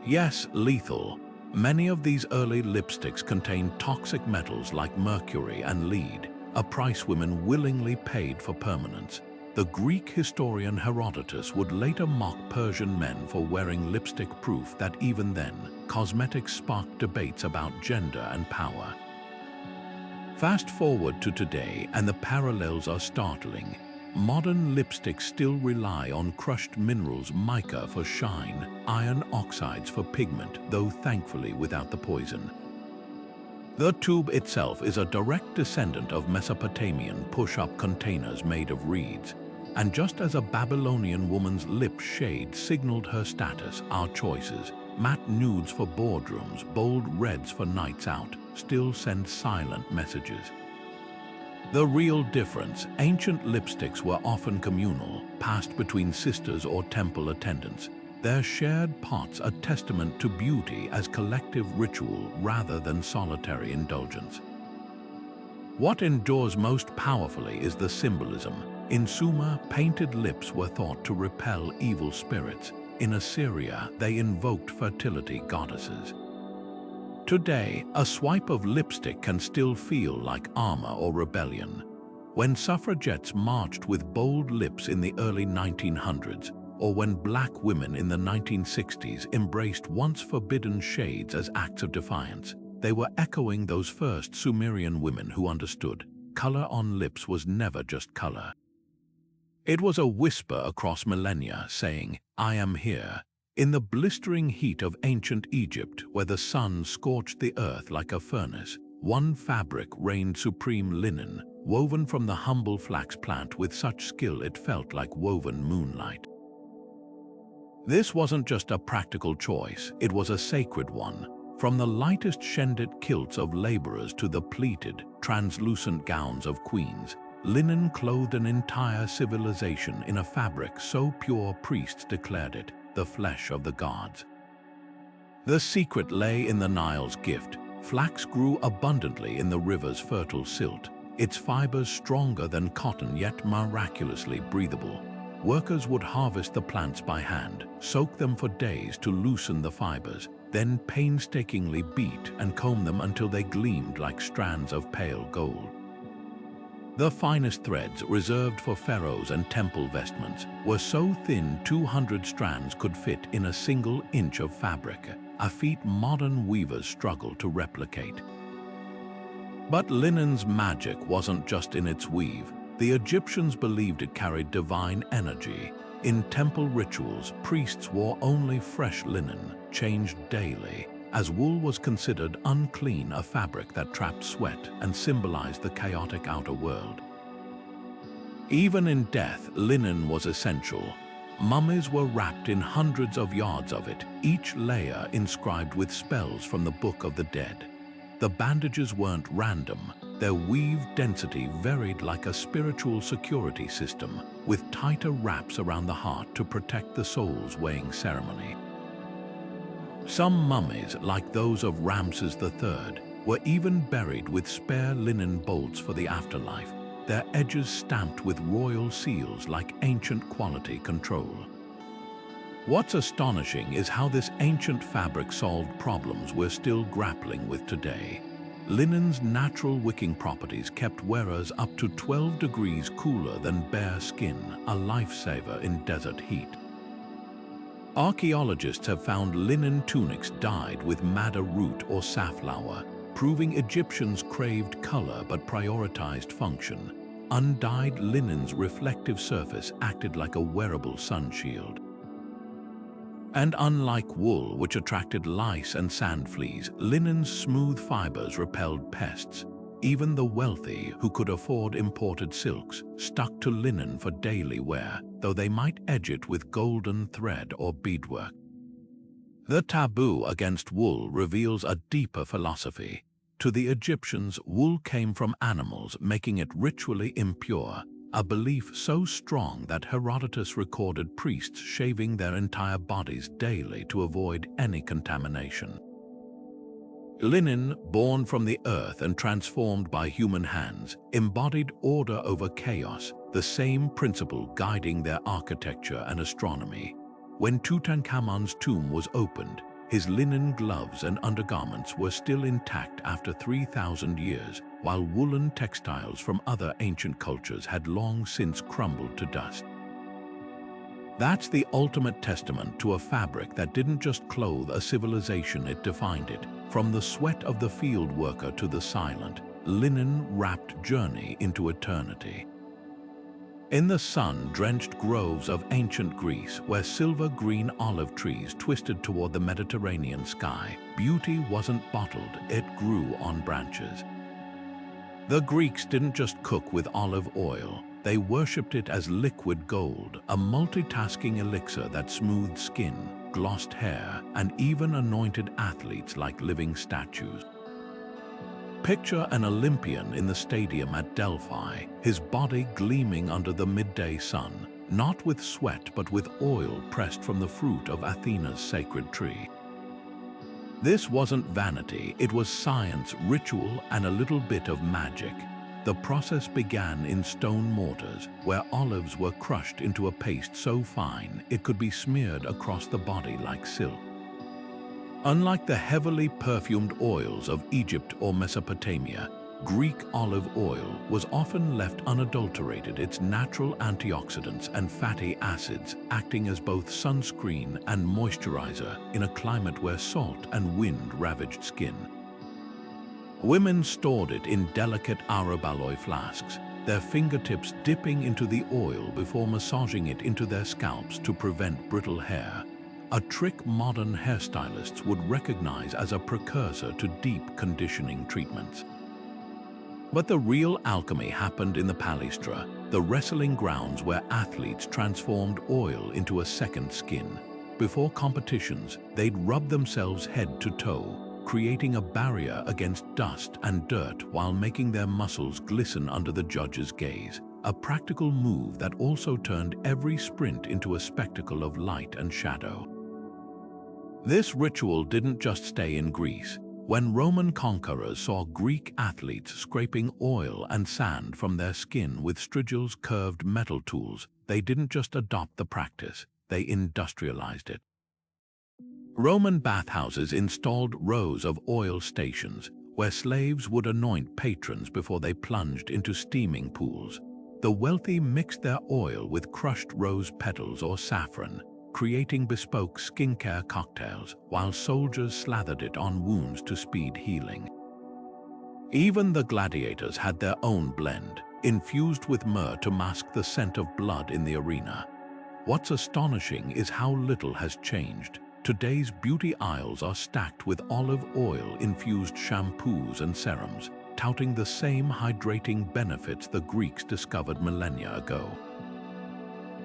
Yes, lethal. Many of these early lipsticks contained toxic metals like mercury and lead, a price women willingly paid for permanence. The Greek historian Herodotus would later mock Persian men for wearing lipstick, proof that even then, cosmetics sparked debates about gender and power. Fast forward to today, and the parallels are startling. Modern lipsticks still rely on crushed minerals, mica for shine, iron oxides for pigment, though thankfully without the poison. The tube itself is a direct descendant of Mesopotamian push-up containers made of reeds. And just as a Babylonian woman's lip shade signaled her status, our choices, matte nudes for boardrooms, bold reds for nights out, still send silent messages. The real difference: ancient lipsticks were often communal, passed between sisters or temple attendants. Their shared pots a testament to beauty as collective ritual rather than solitary indulgence. What endures most powerfully is the symbolism. In Sumer, painted lips were thought to repel evil spirits. In Assyria, they invoked fertility goddesses. Today, a swipe of lipstick can still feel like armor or rebellion. When suffragettes marched with bold lips in the early 1900s, or when black women in the 1960s embraced once forbidden shades as acts of defiance, they were echoing those first Sumerian women who understood color on lips was never just color. It was a whisper across millennia saying, "I am here." In the blistering heat of ancient Egypt, where the sun scorched the earth like a furnace, one fabric reigned supreme: linen, woven from the humble flax plant with such skill it felt like woven moonlight. This wasn't just a practical choice, it was a sacred one. From the lightest shended kilts of laborers to the pleated, translucent gowns of queens, linen clothed an entire civilization in a fabric so pure priests declared it the flesh of the gods. The secret lay in the Nile's gift. Flax grew abundantly in the river's fertile silt, its fibers stronger than cotton yet miraculously breathable. Workers would harvest the plants by hand, soak them for days to loosen the fibers, then painstakingly beat and comb them until they gleamed like strands of pale gold. The finest threads, reserved for pharaohs and temple vestments, were so thin 200 strands could fit in a single inch of fabric, a feat modern weavers struggle to replicate. But linen's magic wasn't just in its weave. The Egyptians believed it carried divine energy. In temple rituals, priests wore only fresh linen, changed daily, as wool was considered unclean, a fabric that trapped sweat and symbolized the chaotic outer world. Even in death, linen was essential. Mummies were wrapped in hundreds of yards of it, each layer inscribed with spells from the Book of the Dead. The bandages weren't random. Their weave density varied like a spiritual security system, with tighter wraps around the heart to protect the soul's weighing ceremony. Some mummies, like those of Ramses III, were even buried with spare linen bolts for the afterlife, their edges stamped with royal seals like ancient quality control. What's astonishing is how this ancient fabric solved problems we're still grappling with today. Linen's natural wicking properties kept wearers up to 12 degrees cooler than bare skin, a lifesaver in desert heat. Archaeologists have found linen tunics dyed with madder root or safflower, proving Egyptians craved color but prioritized function. Undyed linen's reflective surface acted like a wearable sun shield. And unlike wool, which attracted lice and sand fleas, linen's smooth fibers repelled pests. Even the wealthy, who could afford imported silks, stuck to linen for daily wear, though they might edge it with golden thread or beadwork. The taboo against wool reveals a deeper philosophy. To the Egyptians, wool came from animals, making it ritually impure, a belief so strong that Herodotus recorded priests shaving their entire bodies daily to avoid any contamination. Linen, born from the earth and transformed by human hands, embodied order over chaos, the same principle guiding their architecture and astronomy. When Tutankhamun's tomb was opened, his linen gloves and undergarments were still intact after 3,000 years, while woolen textiles from other ancient cultures had long since crumbled to dust. That's the ultimate testament to a fabric that didn't just clothe a civilization, it defined it. From the sweat of the field worker to the silent, linen-wrapped journey into eternity. In the sun-drenched groves of ancient Greece, where silver-green olive trees twisted toward the Mediterranean sky, beauty wasn't bottled, it grew on branches. The Greeks didn't just cook with olive oil, they worshipped it as liquid gold, a multitasking elixir that smoothed skin, glossed hair, and even anointed athletes like living statues. Picture an Olympian in the stadium at Delphi, his body gleaming under the midday sun, not with sweat but with oil pressed from the fruit of Athena's sacred tree. This wasn't vanity, it was science, ritual, and a little bit of magic. The process began in stone mortars, where olives were crushed into a paste so fine it could be smeared across the body like silk. Unlike the heavily perfumed oils of Egypt or Mesopotamia, Greek olive oil was often left unadulterated, its natural antioxidants and fatty acids acting as both sunscreen and moisturizer in a climate where salt and wind ravaged skin. Women stored it in delicate arabaloy flasks, their fingertips dipping into the oil before massaging it into their scalps to prevent brittle hair, a trick modern hairstylists would recognize as a precursor to deep conditioning treatments. But the real alchemy happened in the palaestra, the wrestling grounds where athletes transformed oil into a second skin. Before competitions, they'd rub themselves head to toe, creating a barrier against dust and dirt while making their muscles glisten under the judge's gaze, a practical move that also turned every sprint into a spectacle of light and shadow. This ritual didn't just stay in Greece. When Roman conquerors saw Greek athletes scraping oil and sand from their skin with Strigel's curved metal tools, they didn't just adopt the practice, they industrialized it. Roman bathhouses installed rows of oil stations, where slaves would anoint patrons before they plunged into steaming pools. The wealthy mixed their oil with crushed rose petals or saffron, creating bespoke skincare cocktails, while soldiers slathered it on wounds to speed healing. Even the gladiators had their own blend, infused with myrrh to mask the scent of blood in the arena. What's astonishing is how little has changed. Today's beauty aisles are stacked with olive oil-infused shampoos and serums, touting the same hydrating benefits the Greeks discovered millennia ago.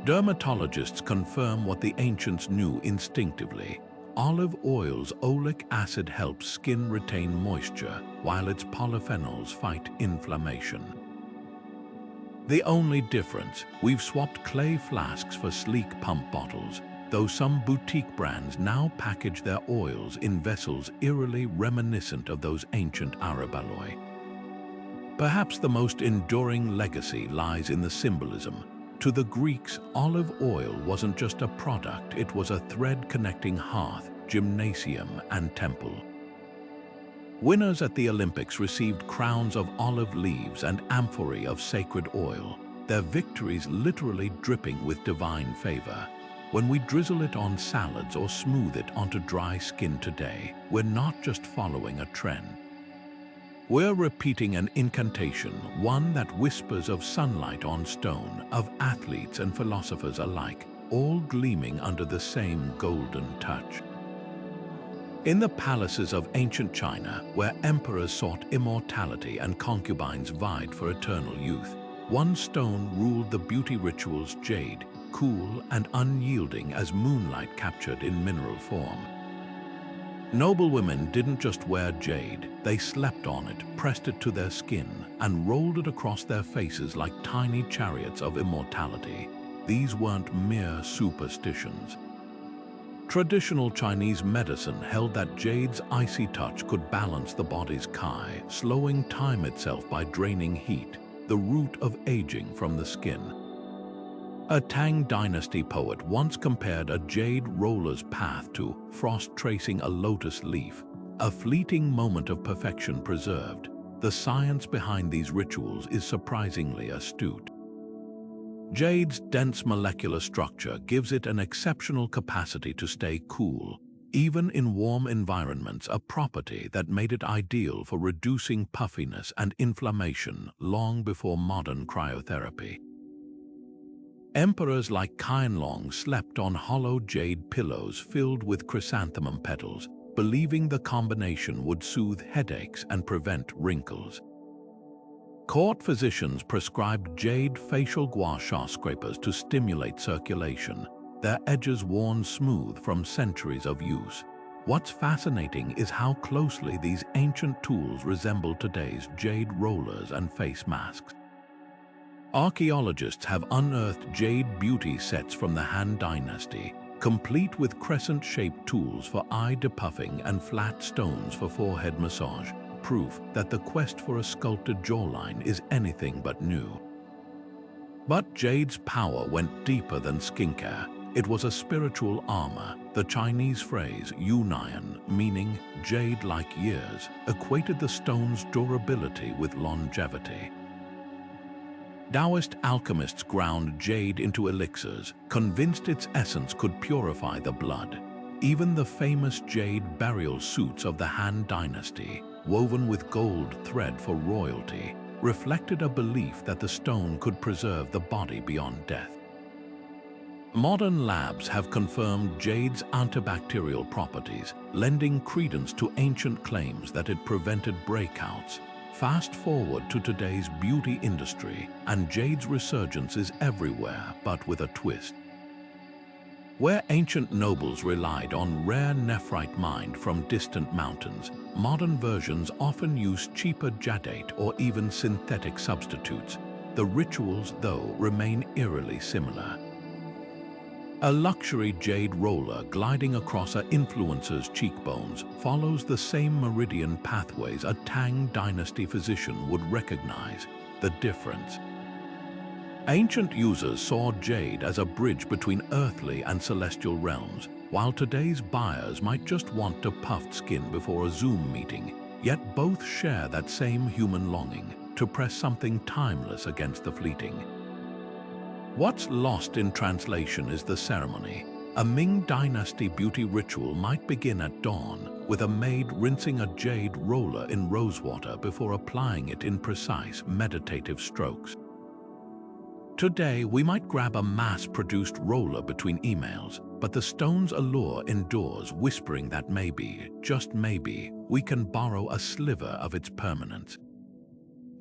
Dermatologists confirm what the ancients knew instinctively. Olive oil's oleic acid helps skin retain moisture, while its polyphenols fight inflammation. The only difference, we've swapped clay flasks for sleek pump bottles, though some boutique brands now package their oils in vessels eerily reminiscent of those ancient arabaloy. Perhaps the most enduring legacy lies in the symbolism. To the Greeks, olive oil wasn't just a product, it was a thread connecting hearth, gymnasium, and temple. Winners at the Olympics received crowns of olive leaves and amphorae of sacred oil, their victories literally dripping with divine favor. When we drizzle it on salads or smooth it onto dry skin today, we're not just following a trend. We're repeating an incantation, one that whispers of sunlight on stone, of athletes and philosophers alike, all gleaming under the same golden touch. In the palaces of ancient China, where emperors sought immortality and concubines vied for eternal youth, one stone ruled the beauty rituals: jade, cool and unyielding as moonlight captured in mineral form. Noblewomen didn't just wear jade, they slept on it, pressed it to their skin, and rolled it across their faces like tiny chariots of immortality. These weren't mere superstitions. Traditional Chinese medicine held that jade's icy touch could balance the body's qi, slowing time itself by draining heat, the root of aging from the skin. A Tang dynasty poet once compared a jade roller's path to frost tracing a lotus leaf, a fleeting moment of perfection preserved. The science behind these rituals is surprisingly astute. Jade's dense molecular structure gives it an exceptional capacity to stay cool, even in warm environments, a property that made it ideal for reducing puffiness and inflammation long before modern cryotherapy. Emperors like Qianlong slept on hollow jade pillows filled with chrysanthemum petals, believing the combination would soothe headaches and prevent wrinkles. Court physicians prescribed jade facial gua sha scrapers to stimulate circulation, their edges worn smooth from centuries of use. What's fascinating is how closely these ancient tools resemble today's jade rollers and face masks. Archaeologists have unearthed jade beauty sets from the Han Dynasty, complete with crescent-shaped tools for eye depuffing and flat stones for forehead massage, proof that the quest for a sculpted jawline is anything but new. But jade's power went deeper than skincare. It was a spiritual armor. The Chinese phrase Yunian, meaning jade-like years, equated the stone's durability with longevity. Taoist alchemists ground jade into elixirs, convinced its essence could purify the blood. Even the famous jade burial suits of the Han Dynasty, woven with gold thread for royalty, reflected a belief that the stone could preserve the body beyond death. Modern labs have confirmed jade's antibacterial properties, lending credence to ancient claims that it prevented breakouts. Fast forward to today's beauty industry, and jade's resurgence is everywhere, but with a twist. Where ancient nobles relied on rare nephrite mined from distant mountains, modern versions often use cheaper jadate or even synthetic substitutes. The rituals, though, remain eerily similar. A luxury jade roller gliding across an influencer's cheekbones follows the same meridian pathways a Tang dynasty physician would recognize. The difference. Ancient users saw jade as a bridge between earthly and celestial realms, while today's buyers might just want a puffed skin before a Zoom meeting, yet both share that same human longing to press something timeless against the fleeting. What's lost in translation is the ceremony. A Ming dynasty beauty ritual might begin at dawn, with a maid rinsing a jade roller in rosewater before applying it in precise, meditative strokes. Today, we might grab a mass-produced roller between emails, but the stone's allure endures, whispering that maybe, just maybe, we can borrow a sliver of its permanence.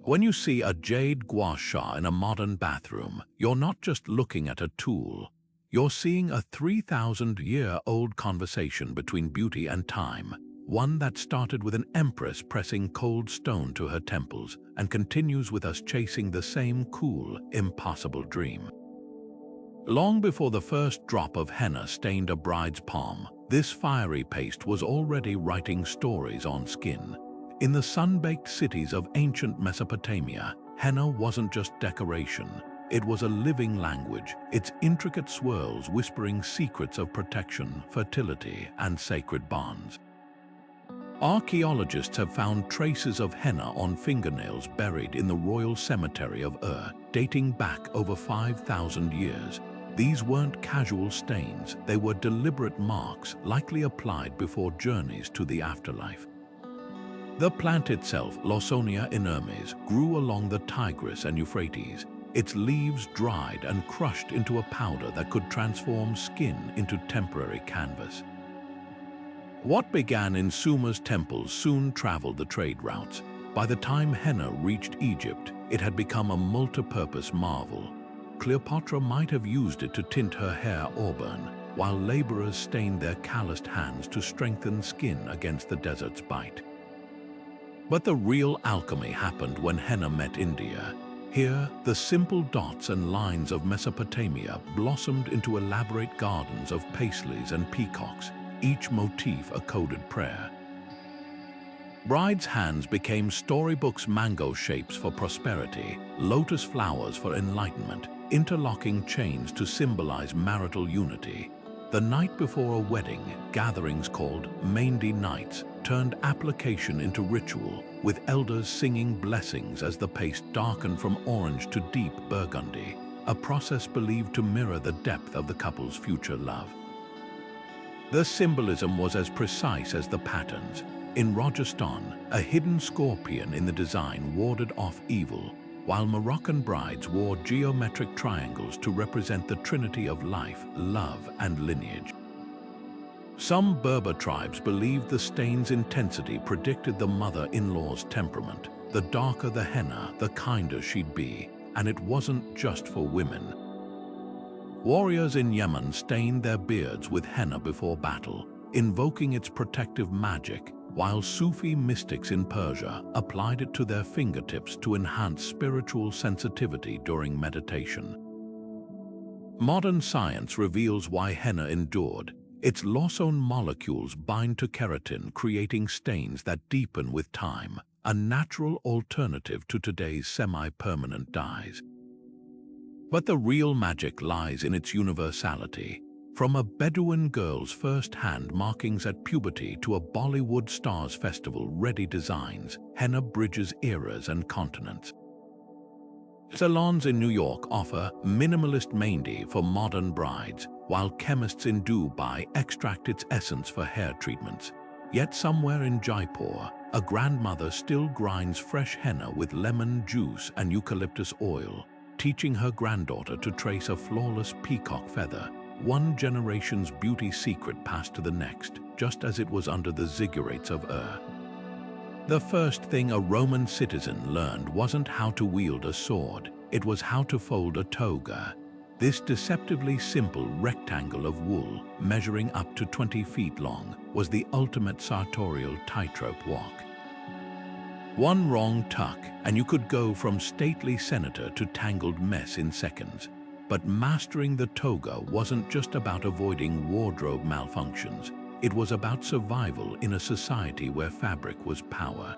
When you see a jade gua sha in a modern bathroom, you're not just looking at a tool. You're seeing a 3,000-year-old conversation between beauty and time, one that started with an empress pressing cold stone to her temples and continues with us chasing the same cool, impossible dream. Long before the first drop of henna stained a bride's palm, this fiery paste was already writing stories on skin. In the sun-baked cities of ancient Mesopotamia, henna wasn't just decoration. It was a living language, its intricate swirls whispering secrets of protection, fertility, and sacred bonds. Archaeologists have found traces of henna on fingernails buried in the royal cemetery of Ur, dating back over 5,000 years. These weren't casual stains, they were deliberate marks likely applied before journeys to the afterlife. The plant itself, Lawsonia inermis, grew along the Tigris and Euphrates, its leaves dried and crushed into a powder that could transform skin into temporary canvas. What began in Sumer's temples soon traveled the trade routes. By the time henna reached Egypt, it had become a multi-purpose marvel. Cleopatra might have used it to tint her hair auburn, while laborers stained their calloused hands to strengthen skin against the desert's bite. But the real alchemy happened when henna met India. Here, the simple dots and lines of Mesopotamia blossomed into elaborate gardens of paisleys and peacocks, each motif a coded prayer. Brides' hands became storybooks' mango shapes for prosperity, lotus flowers for enlightenment, interlocking chains to symbolize marital unity. The night before a wedding, gatherings called Mehndi nights turned application into ritual, with elders singing blessings as the paste darkened from orange to deep burgundy, a process believed to mirror the depth of the couple's future love. The symbolism was as precise as the patterns. In Rajasthan, a hidden scorpion in the design warded off evil, while Moroccan brides wore geometric triangles to represent the trinity of life, love, and lineage. Some Berber tribes believed the stain's intensity predicted the mother-in-law's temperament. The darker the henna, the kinder she'd be, and it wasn't just for women. Warriors in Yemen stained their beards with henna before battle, invoking its protective magic, while Sufi mystics in Persia applied it to their fingertips to enhance spiritual sensitivity during meditation. Modern science reveals why henna endured. Its losone molecules bind to keratin, creating stains that deepen with time, a natural alternative to today's semi-permanent dyes. But the real magic lies in its universality. From a Bedouin girl's first-hand markings at puberty to a Bollywood star's festival-ready designs, henna bridges eras and continents. Salons in New York offer minimalist mehndi for modern brides, while chemists in Dubai extract its essence for hair treatments. Yet somewhere in Jaipur, a grandmother still grinds fresh henna with lemon juice and eucalyptus oil, teaching her granddaughter to trace a flawless peacock feather. One generation's beauty secret passed to the next, just as it was under the ziggurats of Ur. The first thing a Roman citizen learned wasn't how to wield a sword, it was how to fold a toga. This deceptively simple rectangle of wool, measuring up to 20 feet long, was the ultimate sartorial tightrope walk. One wrong tuck, and you could go from stately senator to tangled mess in seconds. But mastering the toga wasn't just about avoiding wardrobe malfunctions. It was about survival in a society where fabric was power.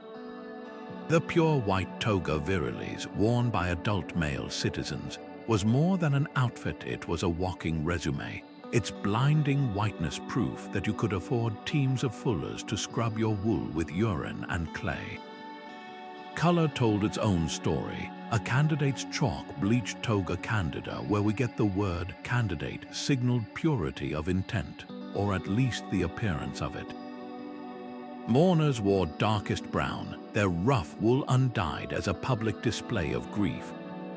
The pure white toga virilis, worn by adult male citizens, was more than an outfit, it was a walking resume. Its blinding whiteness proof that you could afford teams of fullers to scrub your wool with urine and clay. Color told its own story. A candidate's chalk bleached toga candida, where we get the word candidate, signaled purity of intent, or at least the appearance of it. Mourners wore darkest brown, their rough wool undyed as a public display of grief.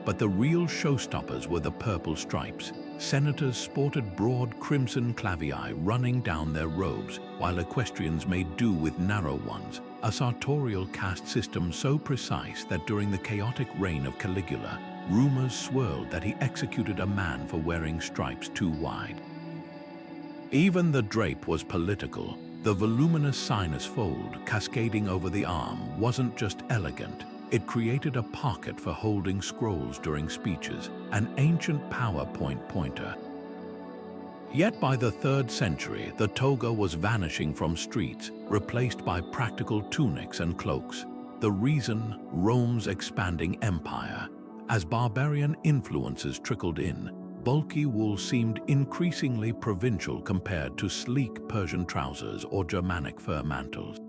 But the real showstoppers were the purple stripes. Senators sported broad crimson clavii running down their robes, while equestrians made do with narrow ones, a sartorial caste system so precise that during the chaotic reign of Caligula, rumors swirled that he executed a man for wearing stripes too wide. Even the drape was political. The voluminous sinus fold cascading over the arm wasn't just elegant, it created a pocket for holding scrolls during speeches, an ancient PowerPoint pointer. Yet by the 3rd century, the toga was vanishing from streets, replaced by practical tunics and cloaks. The reason? Rome's expanding empire. As barbarian influences trickled in, bulky wool seemed increasingly provincial compared to sleek Persian trousers or Germanic fur mantles.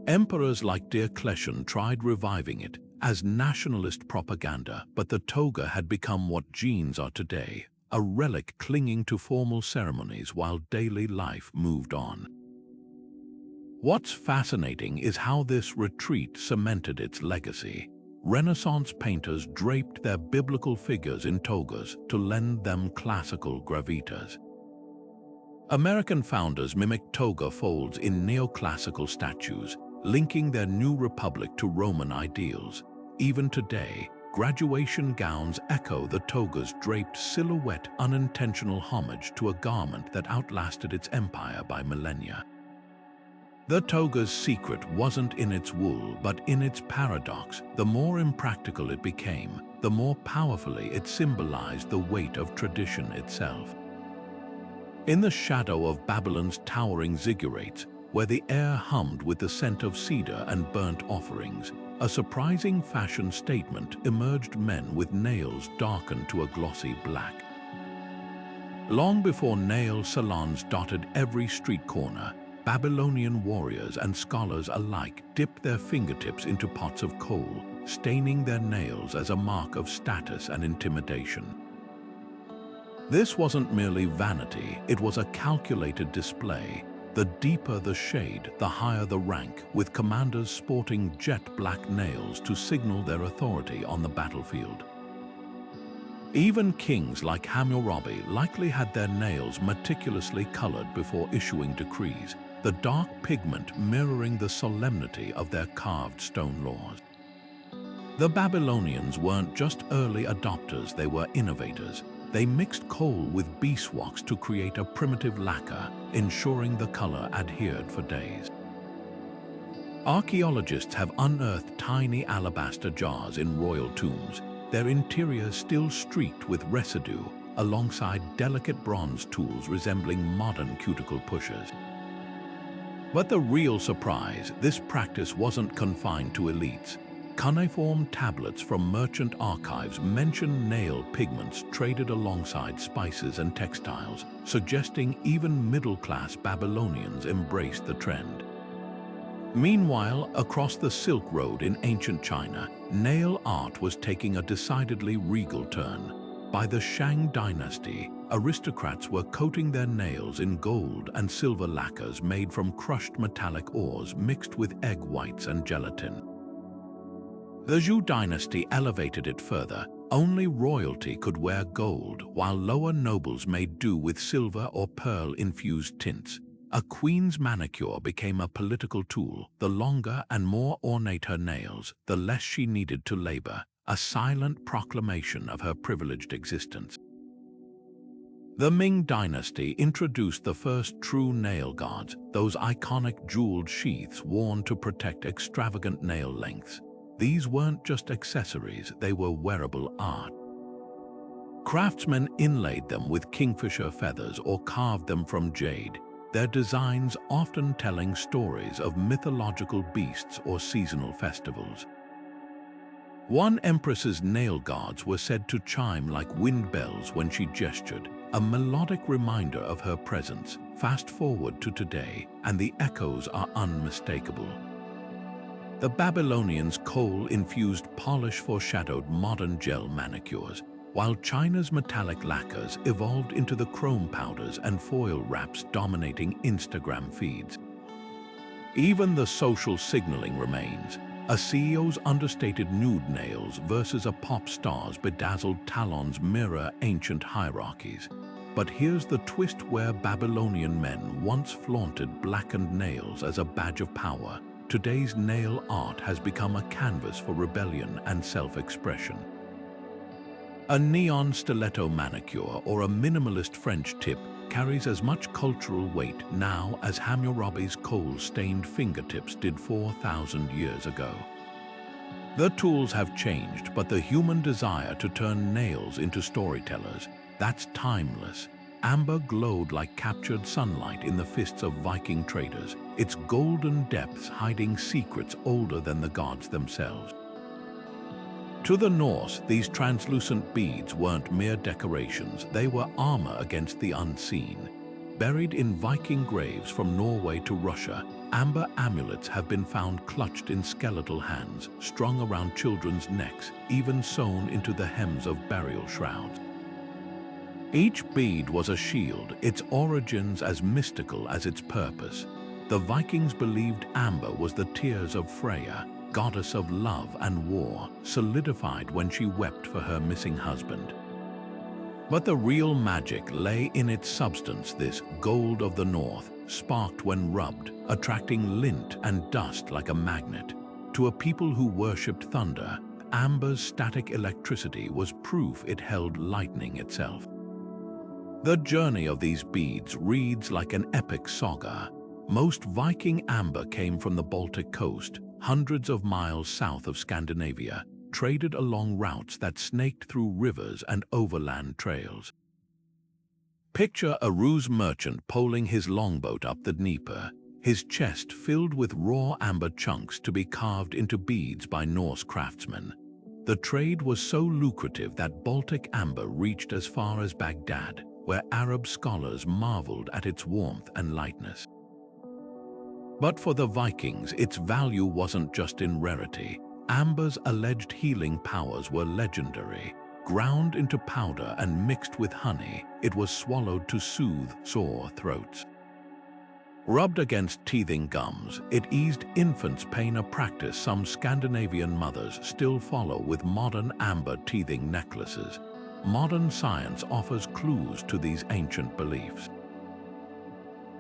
Emperors like Diocletian tried reviving it as nationalist propaganda, but the toga had become what jeans are today, a relic clinging to formal ceremonies while daily life moved on. What's fascinating is how this retreat cemented its legacy. Renaissance painters draped their biblical figures in togas to lend them classical gravitas. American founders mimicked toga folds in neoclassical statues, linking their new republic to Roman ideals. Even today, graduation gowns echo the toga's draped silhouette, unintentional homage to a garment that outlasted its empire by millennia. The toga's secret wasn't in its wool, but in its paradox. The more impractical it became, the more powerfully it symbolized the weight of tradition itself. In the shadow of Babylon's towering ziggurats, where the air hummed with the scent of cedar and burnt offerings, a surprising fashion statement emerged: men with nails darkened to a glossy black. Long before nail salons dotted every street corner, Babylonian warriors and scholars alike dipped their fingertips into pots of kohl, staining their nails as a mark of status and intimidation. This wasn't merely vanity, it was a calculated display. The deeper the shade, the higher the rank, with commanders sporting jet-black nails to signal their authority on the battlefield. Even kings like Hammurabi likely had their nails meticulously colored before issuing decrees, the dark pigment mirroring the solemnity of their carved stone laws. The Babylonians weren't just early adopters, they were innovators. They mixed kohl with beeswax to create a primitive lacquer, ensuring the color adhered for days. Archaeologists have unearthed tiny alabaster jars in royal tombs, their interiors still streaked with residue, alongside delicate bronze tools resembling modern cuticle pushers. But the real surprise, this practice wasn't confined to elites. Cuneiform tablets from merchant archives mention nail pigments traded alongside spices and textiles, suggesting even middle-class Babylonians embraced the trend. Meanwhile, across the Silk Road in ancient China, nail art was taking a decidedly regal turn. By the Shang dynasty, aristocrats were coating their nails in gold and silver lacquers made from crushed metallic ores mixed with egg whites and gelatin. The Zhou dynasty elevated it further. Only royalty could wear gold, while lower nobles made do with silver or pearl-infused tints. A queen's manicure became a political tool. The longer and more ornate her nails, the less she needed to labor, a silent proclamation of her privileged existence. The Ming dynasty introduced the first true nail guards, those iconic jeweled sheaths worn to protect extravagant nail lengths. These weren't just accessories, they were wearable art. Craftsmen inlaid them with kingfisher feathers or carved them from jade, their designs often telling stories of mythological beasts or seasonal festivals. One empress's nail guards were said to chime like wind bells when she gestured, a melodic reminder of her presence. Fast forward to today, and the echoes are unmistakable. The Babylonians' kohl-infused polish foreshadowed modern gel manicures, while China's metallic lacquers evolved into the chrome powders and foil wraps dominating Instagram feeds. Even the social signaling remains. A CEO's understated nude nails versus a pop star's bedazzled talons mirror ancient hierarchies. But here's the twist: where Babylonian men once flaunted blackened nails as a badge of power, today's nail art has become a canvas for rebellion and self-expression. A neon stiletto manicure or a minimalist French tip carries as much cultural weight now as Hammurabi's kohl-stained fingertips did 4,000 years ago. The tools have changed, but the human desire to turn nails into storytellers, that's timeless. Amber glowed like captured sunlight in the fists of Viking traders, its golden depths hiding secrets older than the gods themselves. To the Norse, these translucent beads weren't mere decorations, they were armor against the unseen. Buried in Viking graves from Norway to Russia, amber amulets have been found clutched in skeletal hands, strung around children's necks, even sewn into the hems of burial shrouds. Each bead was a shield, its origins as mystical as its purpose. The Vikings believed amber was the tears of Freya, goddess of love and war, solidified when she wept for her missing husband. But the real magic lay in its substance. This gold of the north sparked when rubbed, attracting lint and dust like a magnet. To a people who worshipped thunder, amber's static electricity was proof it held lightning itself. The journey of these beads reads like an epic saga. Most Viking amber came from the Baltic coast, hundreds of miles south of Scandinavia, traded along routes that snaked through rivers and overland trails. Picture a ruse merchant poling his longboat up the Dnieper, his chest filled with raw amber chunks to be carved into beads by Norse craftsmen. The trade was so lucrative that Baltic amber reached as far as Baghdad, where Arab scholars marveled at its warmth and lightness. But for the Vikings, its value wasn't just in rarity. Amber's alleged healing powers were legendary. Ground into powder and mixed with honey, it was swallowed to soothe sore throats. Rubbed against teething gums, it eased infants' pain, a practice some Scandinavian mothers still follow with modern amber teething necklaces. Modern science offers clues to these ancient beliefs.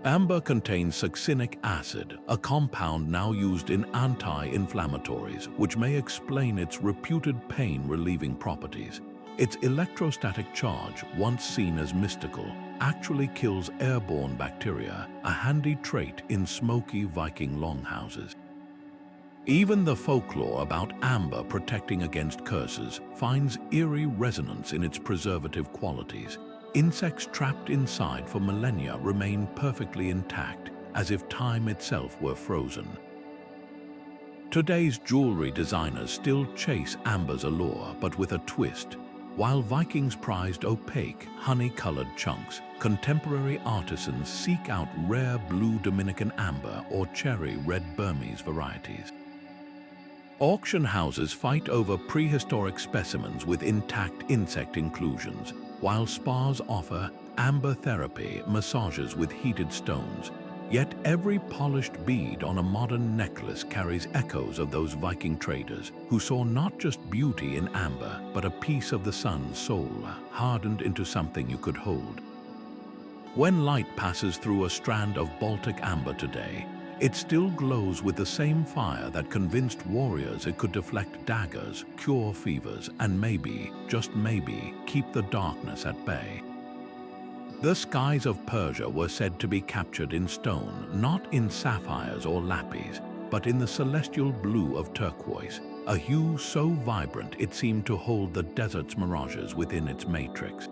Amber contains succinic acid, a compound now used in anti-inflammatories, which may explain its reputed pain-relieving properties. Its electrostatic charge, once seen as mystical, actually kills airborne bacteria, a handy trait in smoky Viking longhouses. Even the folklore about amber protecting against curses finds eerie resonance in its preservative qualities. Insects trapped inside for millennia remain perfectly intact, as if time itself were frozen. Today's jewelry designers still chase amber's allure, but with a twist. While Vikings prized opaque, honey-colored chunks, contemporary artisans seek out rare blue Dominican amber or cherry red Burmese varieties. Auction houses fight over prehistoric specimens with intact insect inclusions, while spas offer amber therapy massages with heated stones. Yet every polished bead on a modern necklace carries echoes of those Viking traders who saw not just beauty in amber, but a piece of the sun's soul, hardened into something you could hold. When light passes through a strand of Baltic amber today, it still glows with the same fire that convinced warriors it could deflect daggers, cure fevers, and maybe, just maybe, keep the darkness at bay. The skies of Persia were said to be captured in stone, not in sapphires or lapis, but in the celestial blue of turquoise, a hue so vibrant it seemed to hold the desert's mirages within its matrix.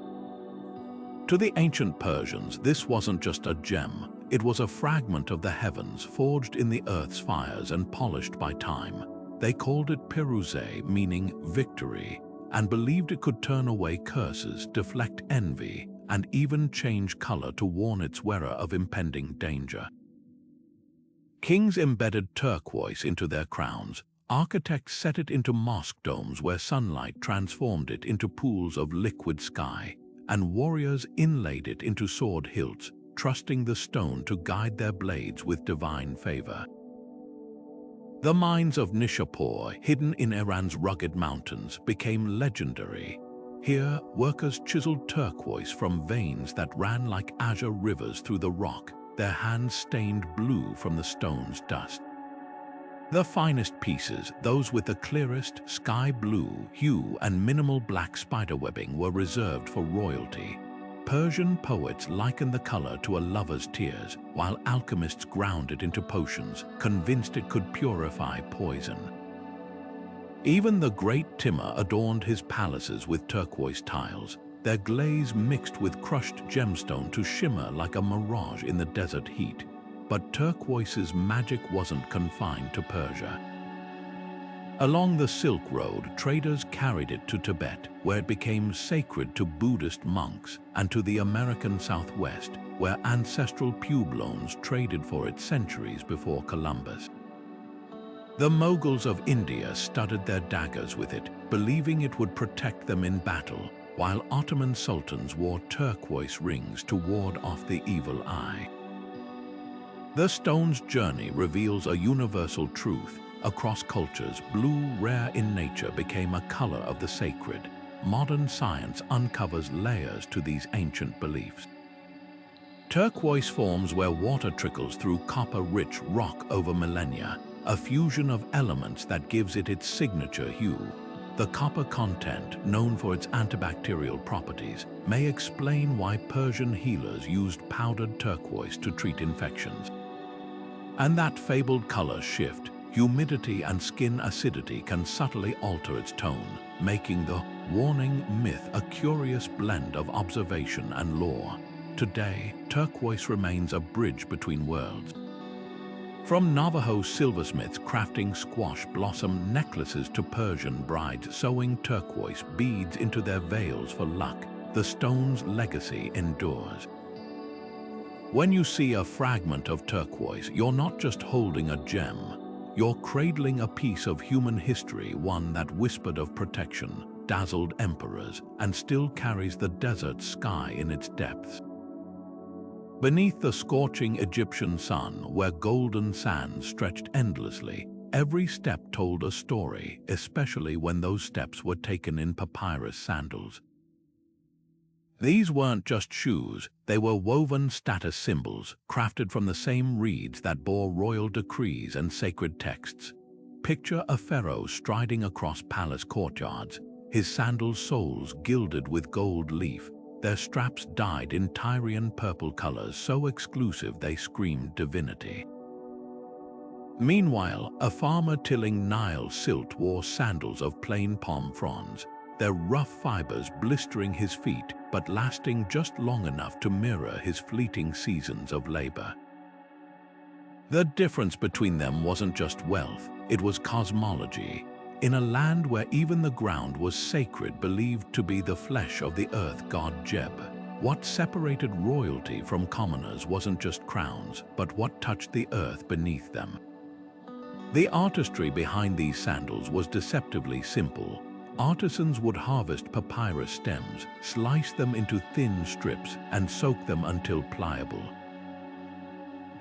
To the ancient Persians, this wasn't just a gem. It was a fragment of the heavens forged in the earth's fires and polished by time. They called it Peruse, meaning victory, and believed it could turn away curses, deflect envy, and even change color to warn its wearer of impending danger. Kings embedded turquoise into their crowns. Architects set it into mosque domes where sunlight transformed it into pools of liquid sky, and warriors inlaid it into sword hilts, trusting the stone to guide their blades with divine favor. The mines of Nishapur, hidden in Iran's rugged mountains, became legendary. Here, workers chiseled turquoise from veins that ran like azure rivers through the rock, their hands stained blue from the stone's dust. The finest pieces, those with the clearest sky blue hue and minimal black spiderwebbing, were reserved for royalty. Persian poets likened the color to a lover's tears, while alchemists ground it into potions, convinced it could purify poison. Even the great Timur adorned his palaces with turquoise tiles, their glaze mixed with crushed gemstone to shimmer like a mirage in the desert heat. But turquoise's magic wasn't confined to Persia. Along the Silk Road, traders carried it to Tibet, where it became sacred to Buddhist monks, and to the American Southwest, where ancestral pueblones traded for it centuries before Columbus. The Mughals of India studded their daggers with it, believing it would protect them in battle, while Ottoman sultans wore turquoise rings to ward off the evil eye. The stone's journey reveals a universal truth. Across cultures, blue, rare in nature, became a color of the sacred. Modern science uncovers layers to these ancient beliefs. Turquoise forms where water trickles through copper-rich rock over millennia, a fusion of elements that gives it its signature hue. The copper content, known for its antibacterial properties, may explain why Persian healers used powdered turquoise to treat infections. And that fabled color shift, humidity and skin acidity, can subtly alter its tone, making the warning myth a curious blend of observation and lore. Today, turquoise remains a bridge between worlds. From Navajo silversmiths crafting squash blossom necklaces to Persian brides sewing turquoise beads into their veils for luck, the stone's legacy endures. When you see a fragment of turquoise, you're not just holding a gem. You're cradling a piece of human history, one that whispered of protection, dazzled emperors, and still carries the desert sky in its depths. Beneath the scorching Egyptian sun, where golden sands stretched endlessly, every step told a story, especially when those steps were taken in papyrus sandals. These weren't just shoes, they were woven status symbols, crafted from the same reeds that bore royal decrees and sacred texts. Picture a pharaoh striding across palace courtyards, his sandals' soles gilded with gold leaf, their straps dyed in Tyrian purple colors so exclusive they screamed divinity. Meanwhile, a farmer tilling Nile silt wore sandals of plain palm fronds, their rough fibers blistering his feet but lasting just long enough to mirror his fleeting seasons of labor. The difference between them wasn't just wealth, it was cosmology. In a land where even the ground was sacred, believed to be the flesh of the earth god Jeb, what separated royalty from commoners wasn't just crowns, but what touched the earth beneath them. The artistry behind these sandals was deceptively simple. Artisans would harvest papyrus stems, slice them into thin strips, and soak them until pliable.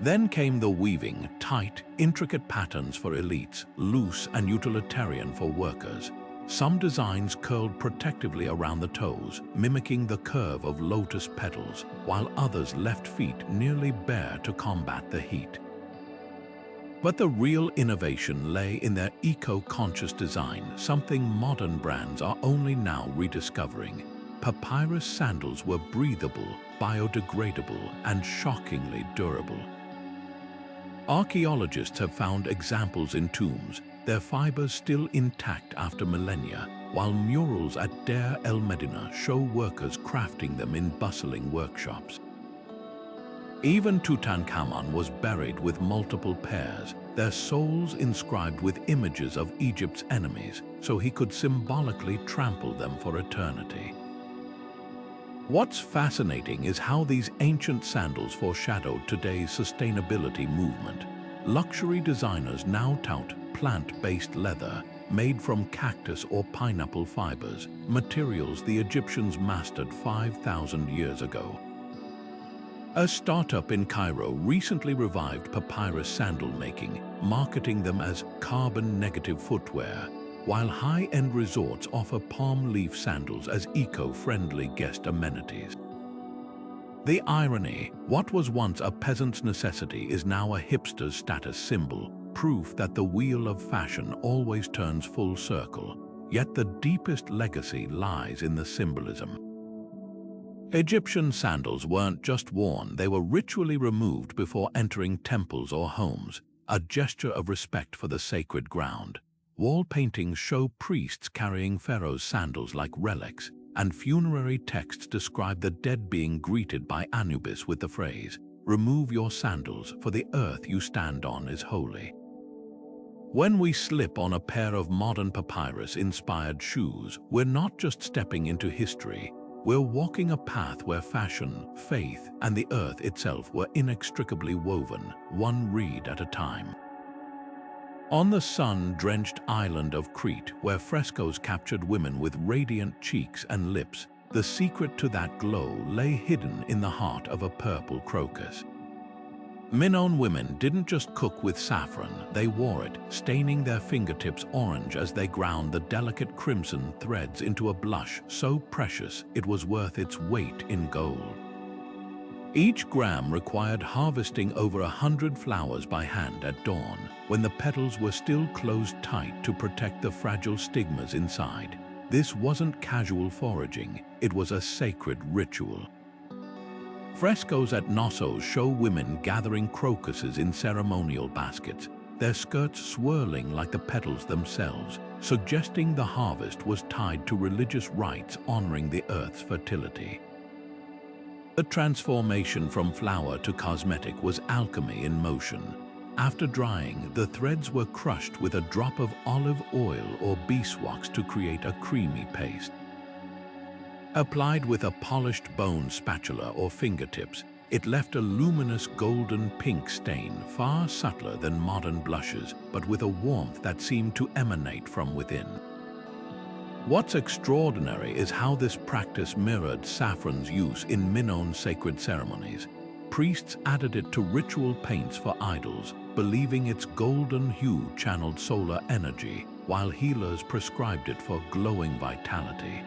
Then came the weaving, tight, intricate patterns for elites, loose and utilitarian for workers. Some designs curled protectively around the toes, mimicking the curve of lotus petals, while others left feet nearly bare to combat the heat. But the real innovation lay in their eco-conscious design, something modern brands are only now rediscovering. Papyrus sandals were breathable, biodegradable, and shockingly durable. Archaeologists have found examples in tombs, their fibers still intact after millennia, while murals at Deir el-Medina show workers crafting them in bustling workshops. Even Tutankhamun was buried with multiple pairs, their souls inscribed with images of Egypt's enemies, so he could symbolically trample them for eternity. What's fascinating is how these ancient sandals foreshadowed today's sustainability movement. Luxury designers now tout plant-based leather, made from cactus or pineapple fibers, materials the Egyptians mastered 5,000 years ago. A startup in Cairo recently revived papyrus sandal making, marketing them as carbon-negative footwear, while high-end resorts offer palm leaf sandals as eco-friendly guest amenities. The irony, what was once a peasant's necessity is now a hipster's status symbol, proof that the wheel of fashion always turns full circle, yet the deepest legacy lies in the symbolism. Egyptian sandals weren't just worn, they were ritually removed before entering temples or homes, a gesture of respect for the sacred ground. Wall paintings show priests carrying pharaoh's sandals like relics, and funerary texts describe the dead being greeted by Anubis with the phrase, "Remove your sandals, for the earth you stand on is holy." When we slip on a pair of modern papyrus-inspired shoes, we're not just stepping into history, we're walking a path where fashion, faith, and the earth itself were inextricably woven, one reed at a time. On the sun-drenched island of Crete, where frescoes captured women with radiant cheeks and lips, the secret to that glow lay hidden in the heart of a purple crocus. Minoan women didn't just cook with saffron, they wore it, staining their fingertips orange as they ground the delicate crimson threads into a blush so precious it was worth its weight in gold. Each gram required harvesting over 100 flowers by hand at dawn, when the petals were still closed tight to protect the fragile stigmas inside. This wasn't casual foraging, it was a sacred ritual. Frescoes at Knossos show women gathering crocuses in ceremonial baskets, their skirts swirling like the petals themselves, suggesting the harvest was tied to religious rites honoring the earth's fertility. The transformation from flower to cosmetic was alchemy in motion. After drying, the threads were crushed with a drop of olive oil or beeswax to create a creamy paste. Applied with a polished bone spatula or fingertips, it left a luminous golden pink stain, far subtler than modern blushes, but with a warmth that seemed to emanate from within. What's extraordinary is how this practice mirrored saffron's use in Minoan sacred ceremonies. Priests added it to ritual paints for idols, believing its golden hue channeled solar energy, while healers prescribed it for glowing vitality.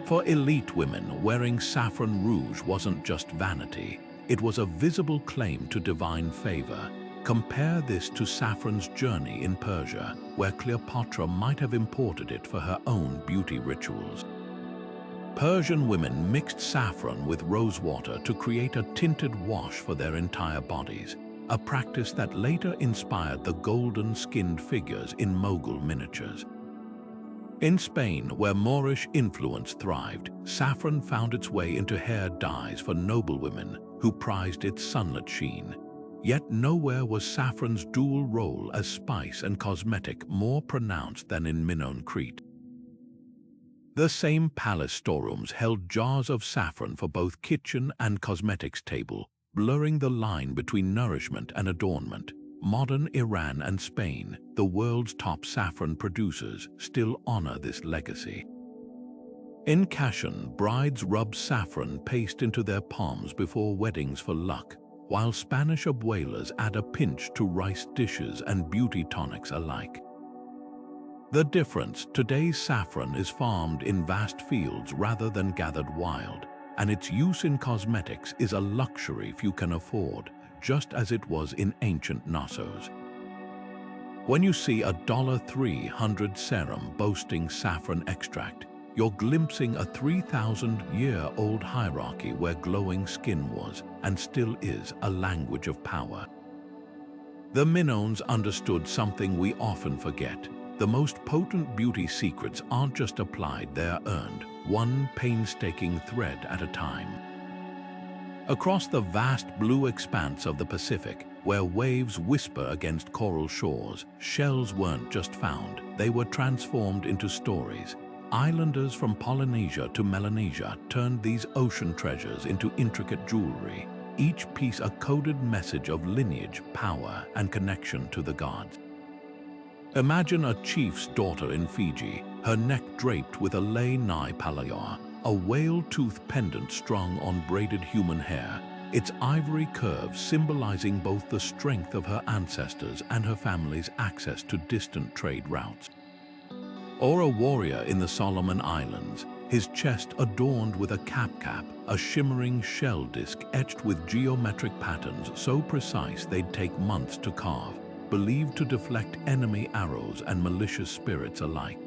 For elite women, wearing saffron rouge wasn't just vanity, it was a visible claim to divine favor. Compare this to saffron's journey in Persia, where Cleopatra might have imported it for her own beauty rituals. Persian women mixed saffron with rosewater to create a tinted wash for their entire bodies, a practice that later inspired the golden-skinned figures in Mughal miniatures. In Spain, where Moorish influence thrived, saffron found its way into hair dyes for noblewomen who prized its sunlit sheen. Yet nowhere was saffron's dual role as spice and cosmetic more pronounced than in Minoan Crete. The same palace storerooms held jars of saffron for both kitchen and cosmetics table, blurring the line between nourishment and adornment. Modern Iran and Spain, the world's top saffron producers, still honor this legacy. In Kashan, brides rub saffron paste into their palms before weddings for luck, while Spanish abuelas add a pinch to rice dishes and beauty tonics alike. The difference: today's saffron is farmed in vast fields rather than gathered wild, and its use in cosmetics is a luxury few can afford, just as it was in ancient Knossos. When you see a $300 serum boasting saffron extract, you're glimpsing a 3,000-year-old hierarchy where glowing skin was, and still is, a language of power. The Minoans understood something we often forget. The most potent beauty secrets aren't just applied, they're earned, one painstaking thread at a time. Across the vast blue expanse of the Pacific, where waves whisper against coral shores, shells weren't just found, they were transformed into stories. Islanders from Polynesia to Melanesia turned these ocean treasures into intricate jewelry, each piece a coded message of lineage, power, and connection to the gods. Imagine a chief's daughter in Fiji, her neck draped with a lei-nai palayor, a whale-tooth pendant strung on braided human hair, its ivory curves symbolizing both the strength of her ancestors and her family's access to distant trade routes. Or a warrior in the Solomon Islands, his chest adorned with a cap, a shimmering shell disc etched with geometric patterns so precise they'd take months to carve, believed to deflect enemy arrows and malicious spirits alike.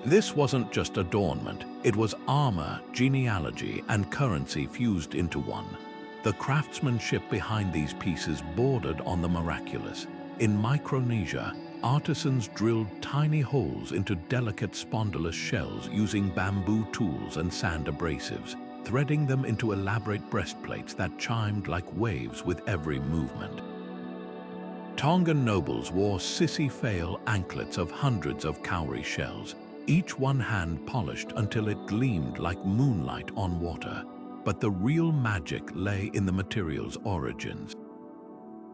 This wasn't just adornment, it was armor, genealogy, and currency fused into one. The craftsmanship behind these pieces bordered on the miraculous. In Micronesia, artisans drilled tiny holes into delicate spondylus shells using bamboo tools and sand abrasives, threading them into elaborate breastplates that chimed like waves with every movement. Tongan nobles wore sissy-fail anklets of hundreds of cowrie shells, each one hand polished until it gleamed like moonlight on water. But the real magic lay in the material's origins.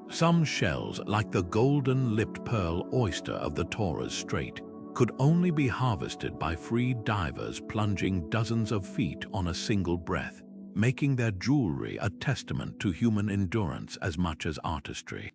Some shells, like the golden-lipped pearl oyster of the Torres Strait, could only be harvested by free divers plunging dozens of feet on a single breath. making their jewelry a testament to human endurance as much as artistry.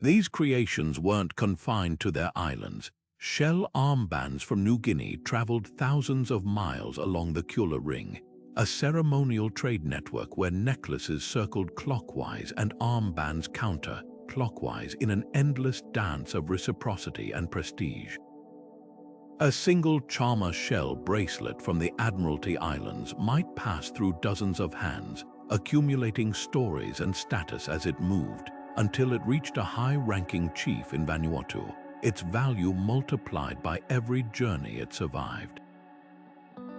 These creations weren't confined to their islands. Shell armbands from New Guinea traveled thousands of miles along the Kula Ring, a ceremonial trade network where necklaces circled clockwise and armbands counter-clockwise in an endless dance of reciprocity and prestige. A single charmer shell bracelet from the Admiralty Islands might pass through dozens of hands, accumulating stories and status as it moved, until it reached a high-ranking chief in Vanuatu, its value multiplied by every journey it survived.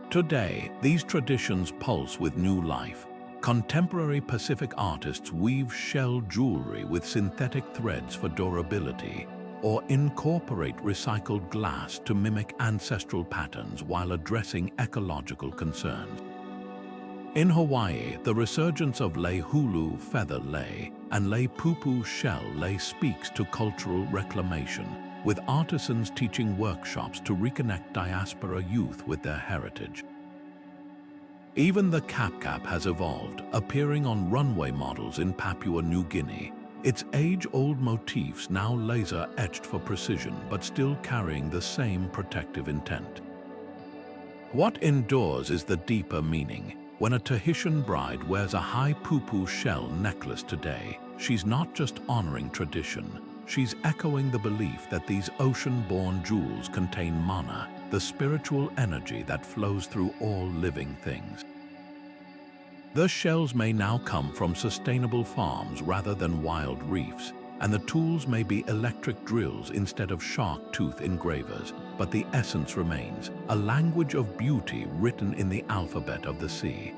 Today, these traditions pulse with new life. Contemporary Pacific artists weave shell jewelry with synthetic threads for durability, or incorporate recycled glass to mimic ancestral patterns while addressing ecological concerns. In Hawaii, the resurgence of lei hulu feather lei and lei pupu shell lei speaks to cultural reclamation, with artisans teaching workshops to reconnect diaspora youth with their heritage. Even the cap has evolved, appearing on runway models in Papua New Guinea, its age-old motifs now laser-etched for precision but still carrying the same protective intent. What endures is the deeper meaning. When a Tahitian bride wears a high pupu shell necklace today, she's not just honoring tradition, she's echoing the belief that these ocean-born jewels contain mana, the spiritual energy that flows through all living things. The shells may now come from sustainable farms rather than wild reefs, and the tools may be electric drills instead of shark tooth engravers, but the essence remains, a language of beauty written in the alphabet of the sea.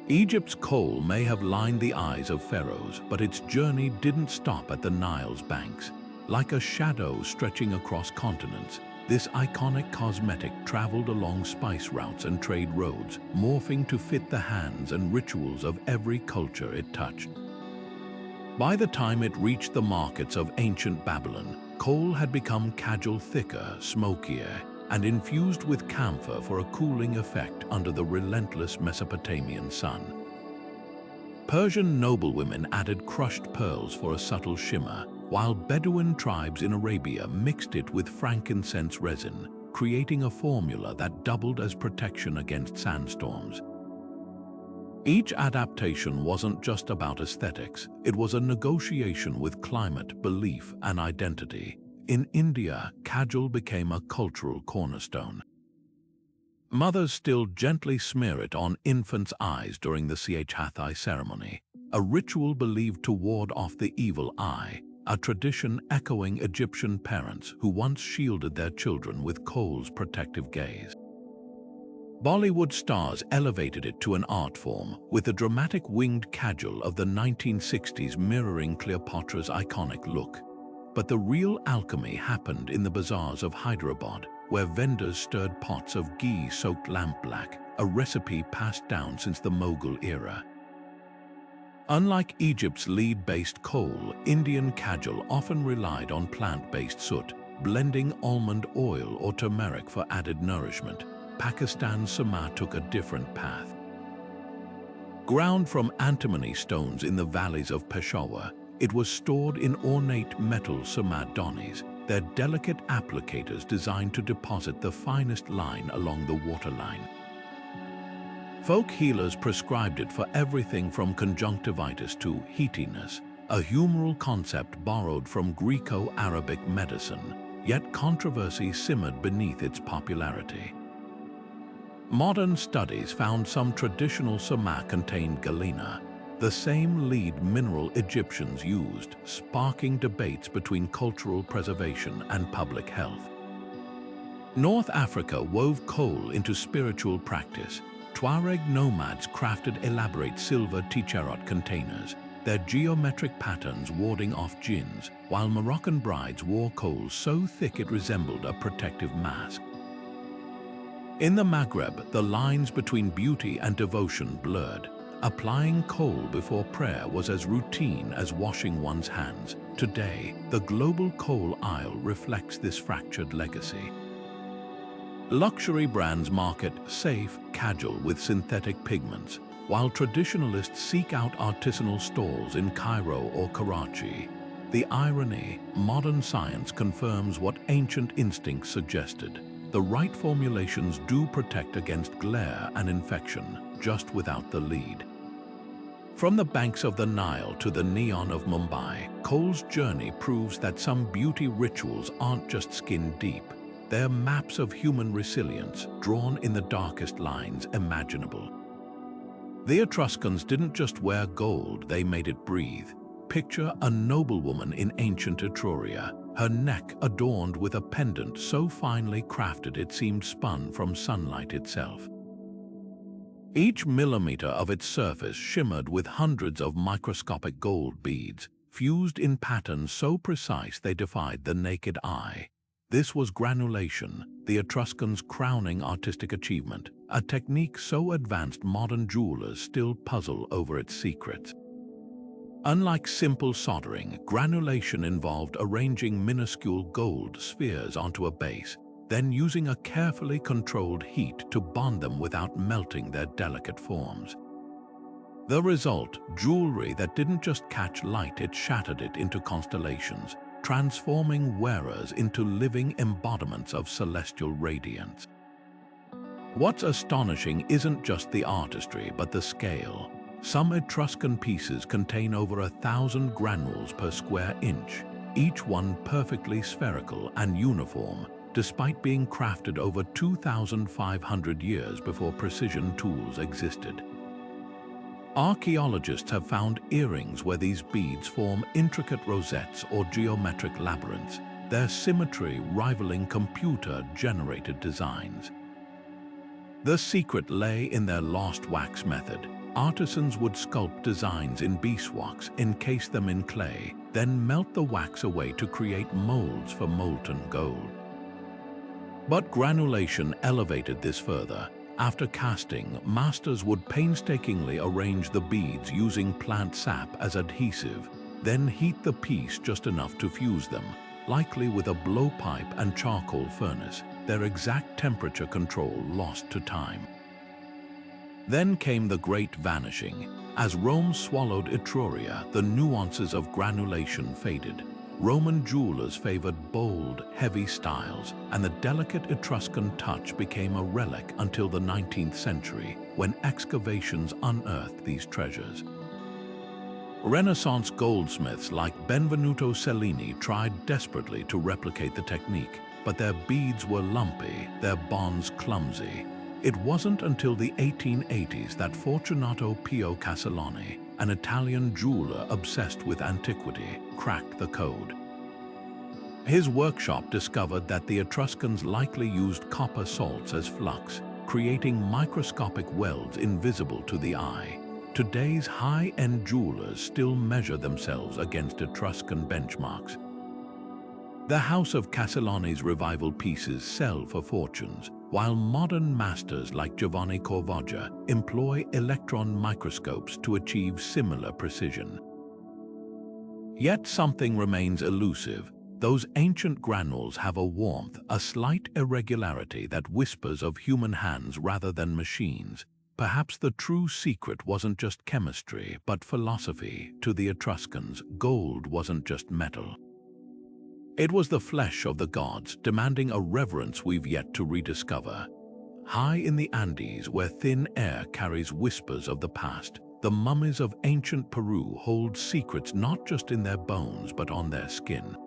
Egypt's kohl may have lined the eyes of pharaohs, but its journey didn't stop at the Nile's banks. Like a shadow stretching across continents, this iconic cosmetic traveled along spice routes and trade roads, morphing to fit the hands and rituals of every culture it touched. By the time it reached the markets of ancient Babylon, kohl had become kajal thicker, smokier, and infused with camphor for a cooling effect under the relentless Mesopotamian sun. Persian noblewomen added crushed pearls for a subtle shimmer, while Bedouin tribes in Arabia mixed it with frankincense resin, creating a formula that doubled as protection against sandstorms. Each adaptation wasn't just about aesthetics, it was a negotiation with climate, belief, and identity. In India, kajal became a cultural cornerstone. Mothers still gently smear it on infants' eyes during the Statecraft ceremony, a ritual believed to ward off the evil eye, a tradition echoing Egyptian parents who once shielded their children with kohl's protective gaze. Bollywood stars elevated it to an art form, with the dramatic winged kajal of the 1960s mirroring Cleopatra's iconic look. But the real alchemy happened in the bazaars of Hyderabad, where vendors stirred pots of ghee-soaked lampblack, a recipe passed down since the Mughal era. Unlike Egypt's lead-based kohl, Indian kajal often relied on plant-based soot, blending almond oil or turmeric for added nourishment. Pakistan's sama took a different path. Ground from antimony stones in the valleys of Peshawar, it was stored in ornate metal samaddonis, their delicate applicators designed to deposit the finest line along the waterline. Folk healers prescribed it for everything from conjunctivitis to heatiness, a humoral concept borrowed from Greco-Arabic medicine, yet controversy simmered beneath its popularity. Modern studies found some traditional sama contained galena, the same lead mineral Egyptians used, sparking debates between cultural preservation and public health. North Africa wove kohl into spiritual practice. Tuareg nomads crafted elaborate silver ticherot containers, their geometric patterns warding off jinns, while Moroccan brides wore kohl so thick it resembled a protective mask. In the Maghreb, the lines between beauty and devotion blurred. Applying kohl before prayer was as routine as washing one's hands. Today, the global kohl aisle reflects this fractured legacy. Luxury brands market safe, casual with synthetic pigments, while traditionalists seek out artisanal stalls in Cairo or Karachi. The irony, modern science confirms what ancient instincts suggested. The right formulations do protect against glare and infection, just without the lead. From the banks of the Nile to the neon of Mumbai, Kohl's journey proves that some beauty rituals aren't just skin deep. They're maps of human resilience, drawn in the darkest lines imaginable. The Etruscans didn't just wear gold, they made it breathe. Picture a noblewoman in ancient Etruria, her neck adorned with a pendant so finely crafted it seemed spun from sunlight itself. Each millimeter of its surface shimmered with hundreds of microscopic gold beads, fused in patterns so precise they defied the naked eye. This was granulation, the Etruscans' crowning artistic achievement, a technique so advanced modern jewelers still puzzle over its secrets. Unlike simple soldering, granulation involved arranging minuscule gold spheres onto a base, then using a carefully controlled heat to bond them without melting their delicate forms. The result, jewelry that didn't just catch light, it shattered it into constellations, transforming wearers into living embodiments of celestial radiance. What's astonishing isn't just the artistry, but the scale. Some Etruscan pieces contain over 1,000 granules per square inch, each one perfectly spherical and uniform, despite being crafted over 2,500 years before precision tools existed. Archaeologists have found earrings where these beads form intricate rosettes or geometric labyrinths, their symmetry rivaling computer-generated designs. The secret lay in their lost wax method. Artisans would sculpt designs in beeswax, encase them in clay, then melt the wax away to create molds for molten gold. But granulation elevated this further. After casting, masters would painstakingly arrange the beads using plant sap as adhesive, then heat the piece just enough to fuse them, likely with a blowpipe and charcoal furnace, their exact temperature control lost to time. Then came the Great Vanishing. As Rome swallowed Etruria, the nuances of granulation faded. Roman jewelers favored bold, heavy styles, and the delicate Etruscan touch became a relic until the 19th century, when excavations unearthed these treasures. Renaissance goldsmiths like Benvenuto Cellini tried desperately to replicate the technique, but their beads were lumpy, their bonds clumsy. It wasn't until the 1880s that Fortunato Pio Castellani, an Italian jeweler obsessed with antiquity, cracked the code. His workshop discovered that the Etruscans likely used copper salts as flux, creating microscopic welds invisible to the eye. Today's high-end jewelers still measure themselves against Etruscan benchmarks. The House of Castellani's revival pieces sell for fortunes, while modern masters like Giovanni Corvoggia employ electron microscopes to achieve similar precision. Yet something remains elusive. Those ancient granules have a warmth, a slight irregularity that whispers of human hands rather than machines. Perhaps the true secret wasn't just chemistry, but philosophy. To the Etruscans, gold wasn't just metal. It was the flesh of the gods, demanding a reverence we've yet to rediscover. High in the Andes, where thin air carries whispers of the past, the mummies of ancient Peru hold secrets not just in their bones but on their skin.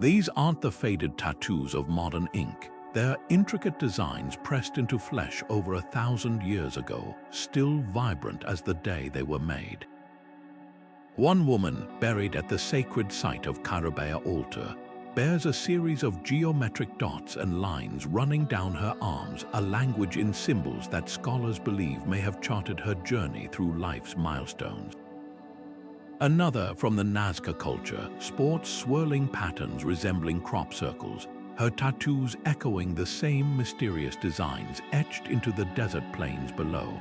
These aren't the faded tattoos of modern ink. They're intricate designs pressed into flesh over 1,000 years ago, still vibrant as the day they were made. One woman, buried at the sacred site of Carabea altar, bears a series of geometric dots and lines running down her arms, a language in symbols that scholars believe may have charted her journey through life's milestones. Another, from the Nazca culture, sports swirling patterns resembling crop circles, her tattoos echoing the same mysterious designs etched into the desert plains below.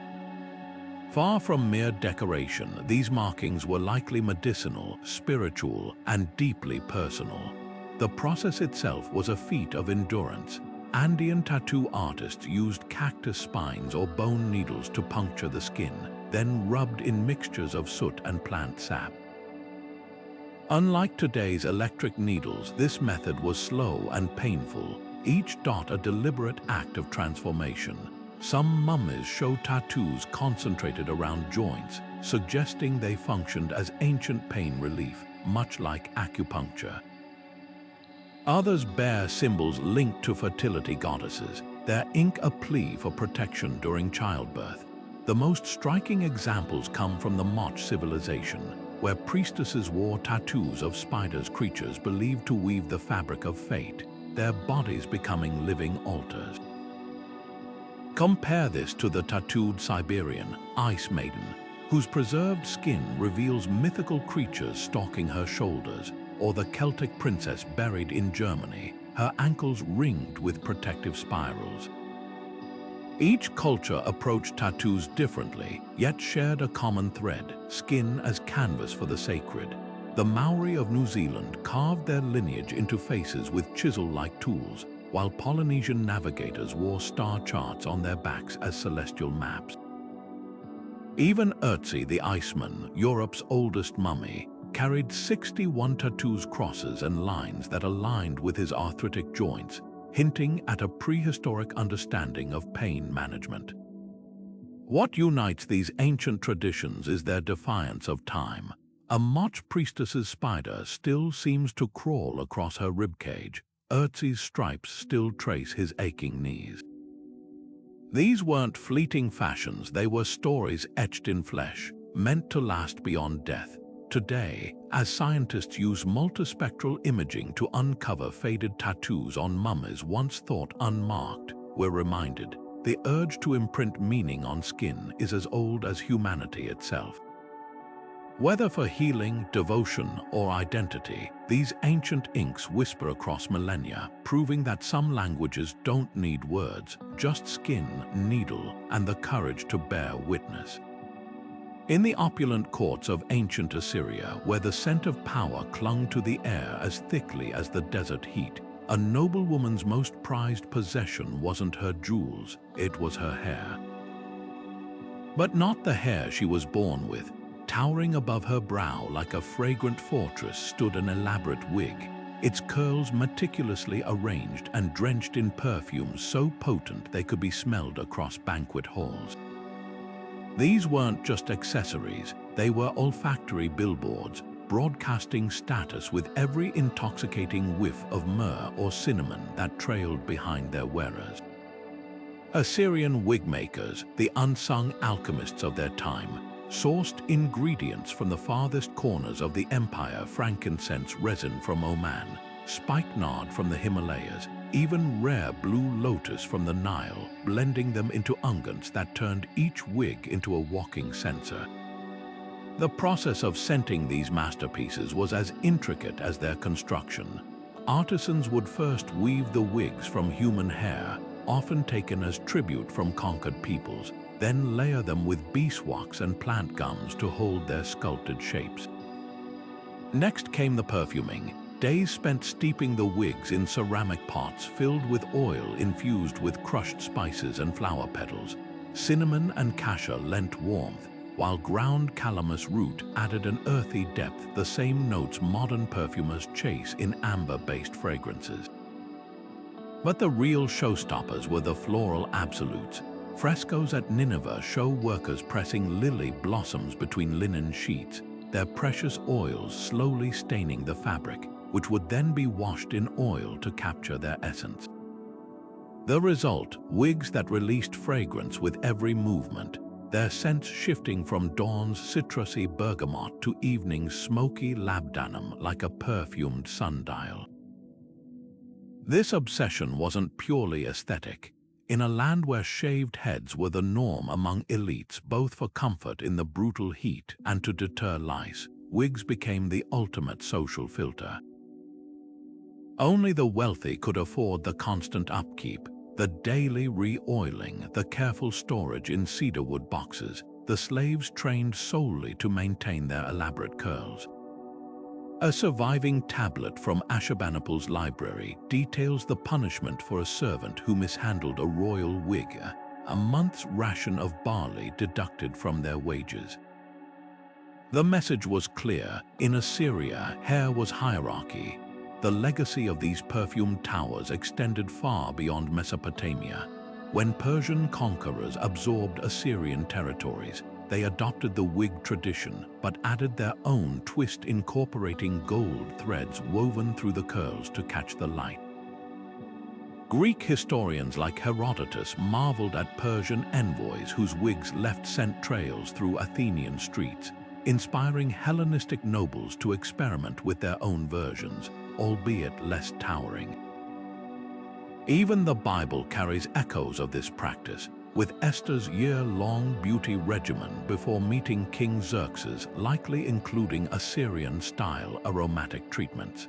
Far from mere decoration, these markings were likely medicinal, spiritual, and deeply personal. The process itself was a feat of endurance. Andean tattoo artists used cactus spines or bone needles to puncture the skin, then rubbed in mixtures of soot and plant sap. Unlike today's electric needles, this method was slow and painful, each dot a deliberate act of transformation. Some mummies show tattoos concentrated around joints, suggesting they functioned as ancient pain relief, much like acupuncture. Others bear symbols linked to fertility goddesses, their ink a plea for protection during childbirth. The most striking examples come from the Moche civilization, where priestesses wore tattoos of spiders, creatures believed to weave the fabric of fate, their bodies becoming living altars. Compare this to the tattooed Siberian Ice Maiden, whose preserved skin reveals mythical creatures stalking her shoulders, or the Celtic princess buried in Germany, her ankles ringed with protective spirals. Each culture approached tattoos differently, yet shared a common thread: skin as canvas for the sacred. The Maori of New Zealand carved their lineage into faces with chisel-like tools, while Polynesian navigators wore star charts on their backs as celestial maps. Even Ötzi the Iceman, Europe's oldest mummy, carried 61 tattoos, crosses and lines that aligned with his arthritic joints, hinting at a prehistoric understanding of pain management. What unites these ancient traditions is their defiance of time. A Moche priestess's spider still seems to crawl across her ribcage. Ötzi's stripes still trace his aching knees. These weren't fleeting fashions, they were stories etched in flesh, meant to last beyond death. Today, as scientists use multispectral imaging to uncover faded tattoos on mummies once thought unmarked, we're reminded the urge to imprint meaning on skin is as old as humanity itself. Whether for healing, devotion, or identity, these ancient inks whisper across millennia, proving that some languages don't need words, just skin, needle, and the courage to bear witness. In the opulent courts of ancient Assyria, where the scent of power clung to the air as thickly as the desert heat, a noblewoman's most prized possession wasn't her jewels, it was her hair. But not the hair she was born with. Towering above her brow like a fragrant fortress stood an elaborate wig, its curls meticulously arranged and drenched in perfumes so potent they could be smelled across banquet halls. These weren't just accessories, they were olfactory billboards, broadcasting status with every intoxicating whiff of myrrh or cinnamon that trailed behind their wearers. Assyrian wig makers, the unsung alchemists of their time, sourced ingredients from the farthest corners of the empire: frankincense resin from Oman, spikenard from the Himalayas, even rare blue lotus from the Nile, blending them into unguents that turned each wig into a walking censer. The process of scenting these masterpieces was as intricate as their construction. Artisans would first weave the wigs from human hair, often taken as tribute from conquered peoples, then layer them with beeswax and plant gums to hold their sculpted shapes. Next came the perfuming, days spent steeping the wigs in ceramic pots filled with oil infused with crushed spices and flower petals. Cinnamon and cassia lent warmth, while ground calamus root added an earthy depth, the same notes modern perfumers chase in amber-based fragrances. But the real showstoppers were the floral absolutes. Frescoes at Nineveh show workers pressing lily blossoms between linen sheets, their precious oils slowly staining the fabric, which would then be washed in oil to capture their essence. The result, wigs that released fragrance with every movement, their scents shifting from dawn's citrusy bergamot to evening's smoky labdanum like a perfumed sundial. This obsession wasn't purely aesthetic. In a land where shaved heads were the norm among elites, both for comfort in the brutal heat and to deter lice, wigs became the ultimate social filter. Only the wealthy could afford the constant upkeep, the daily re-oiling, the careful storage in cedarwood boxes, the slaves trained solely to maintain their elaborate curls. A surviving tablet from Ashurbanipal's library details the punishment for a servant who mishandled a royal wig, a month's ration of barley deducted from their wages. The message was clear: in Assyria, hair was hierarchy. The legacy of these perfumed towers extended far beyond Mesopotamia. When Persian conquerors absorbed Assyrian territories, they adopted the wig tradition but added their own twist, incorporating gold threads woven through the curls to catch the light. Greek historians like Herodotus marveled at Persian envoys whose wigs left scent trails through Athenian streets, inspiring Hellenistic nobles to experiment with their own versions, albeit less towering. Even the Bible carries echoes of this practice, with Esther's year-long beauty regimen before meeting King Xerxes likely including Assyrian-style aromatic treatments.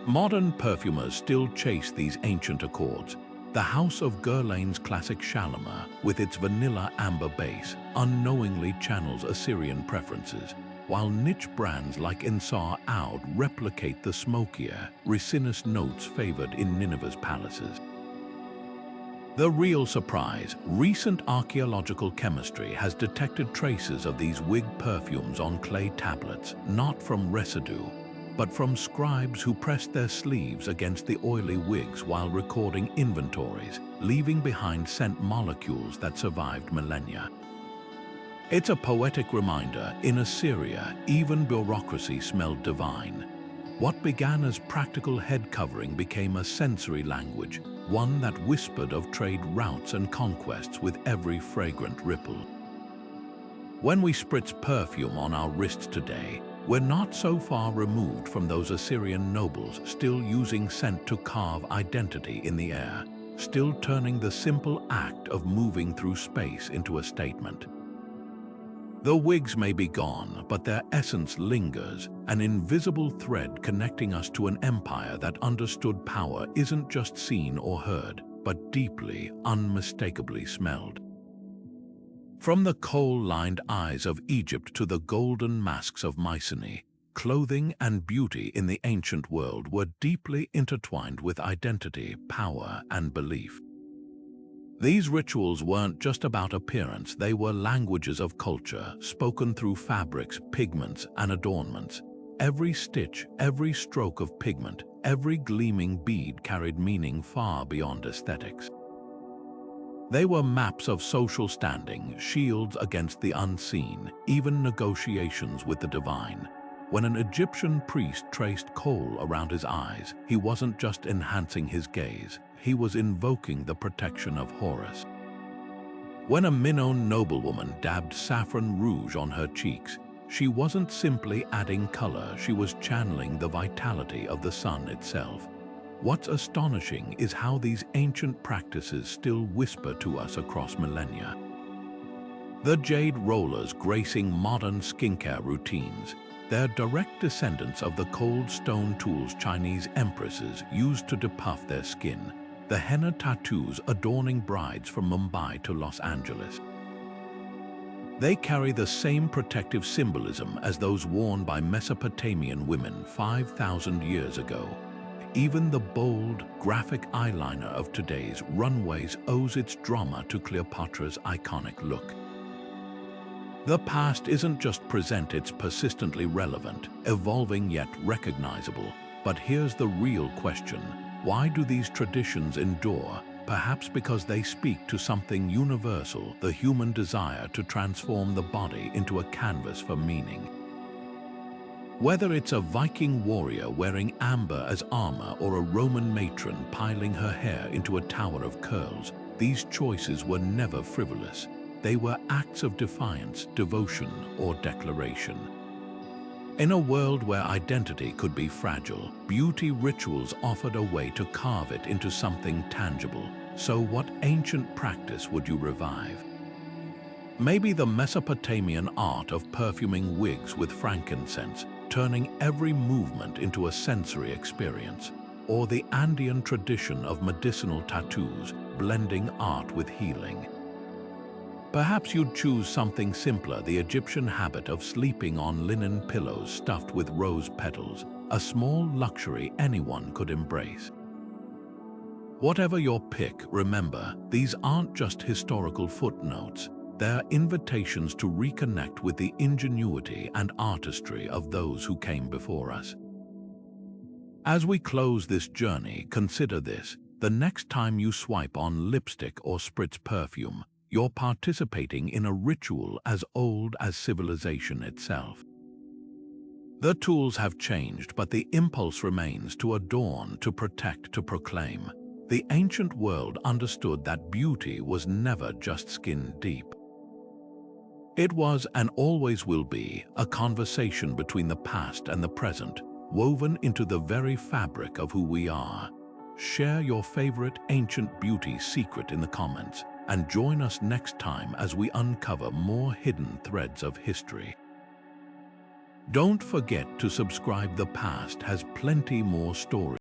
Modern perfumers still chase these ancient accords. The House of Guerlain's classic Shalimar, with its vanilla amber base, unknowingly channels Assyrian preferences, while niche brands like Ensar Oud replicate the smokier, resinous notes favored in Nineveh's palaces. The real surprise: recent archaeological chemistry has detected traces of these wig perfumes on clay tablets, not from residue, but from scribes who pressed their sleeves against the oily wigs while recording inventories, leaving behind scent molecules that survived millennia. It's a poetic reminder: in Assyria, even bureaucracy smelled divine. What began as practical head covering became a sensory language, one that whispered of trade routes and conquests with every fragrant ripple. When we spritz perfume on our wrists today, we're not so far removed from those Assyrian nobles still using scent to carve identity in the air, still turning the simple act of moving through space into a statement. The wigs may be gone, but their essence lingers, an invisible thread connecting us to an empire that understood power isn't just seen or heard, but deeply, unmistakably smelled. From the kohl-lined eyes of Egypt to the golden masks of Mycenae, clothing and beauty in the ancient world were deeply intertwined with identity, power, and belief. These rituals weren't just about appearance, they were languages of culture, spoken through fabrics, pigments, and adornments. Every stitch, every stroke of pigment, every gleaming bead carried meaning far beyond aesthetics. They were maps of social standing, shields against the unseen, even negotiations with the divine. When an Egyptian priest traced kohl around his eyes, he wasn't just enhancing his gaze, he was invoking the protection of Horus. When a Minoan noblewoman dabbed saffron rouge on her cheeks, she wasn't simply adding color, she was channeling the vitality of the sun itself. What's astonishing is how these ancient practices still whisper to us across millennia. The jade rollers gracing modern skincare routines, they're direct descendants of the cold stone tools Chinese empresses used to depuff their skin, the henna tattoos adorning brides from Mumbai to Los Angeles. They carry the same protective symbolism as those worn by Mesopotamian women 5,000 years ago. Even the bold, graphic eyeliner of today's runways owes its drama to Cleopatra's iconic look. The past isn't just present, it's persistently relevant, evolving yet recognizable. But here's the real question: why do these traditions endure? Perhaps because they speak to something universal, the human desire to transform the body into a canvas for meaning. Whether it's a Viking warrior wearing amber as armor or a Roman matron piling her hair into a tower of curls, these choices were never frivolous. They were acts of defiance, devotion, or declaration. In a world where identity could be fragile, beauty rituals offered a way to carve it into something tangible. So what ancient practice would you revive? Maybe the Mesopotamian art of perfuming wigs with frankincense, turning every movement into a sensory experience, or the Andean tradition of medicinal tattoos, blending art with healing. Perhaps you'd choose something simpler, the Egyptian habit of sleeping on linen pillows stuffed with rose petals, a small luxury anyone could embrace. Whatever your pick, remember, these aren't just historical footnotes. They're invitations to reconnect with the ingenuity and artistry of those who came before us. As we close this journey, consider this. The next time you swipe on lipstick or spritz perfume, you're participating in a ritual as old as civilization itself. The tools have changed, but the impulse remains: to adorn, to protect, to proclaim. The ancient world understood that beauty was never just skin deep. It was, and always will be, a conversation between the past and the present, woven into the very fabric of who we are. Share your favorite ancient beauty secret in the comments, and join us next time as we uncover more hidden threads of history. Don't forget to subscribe. The past has plenty more stories.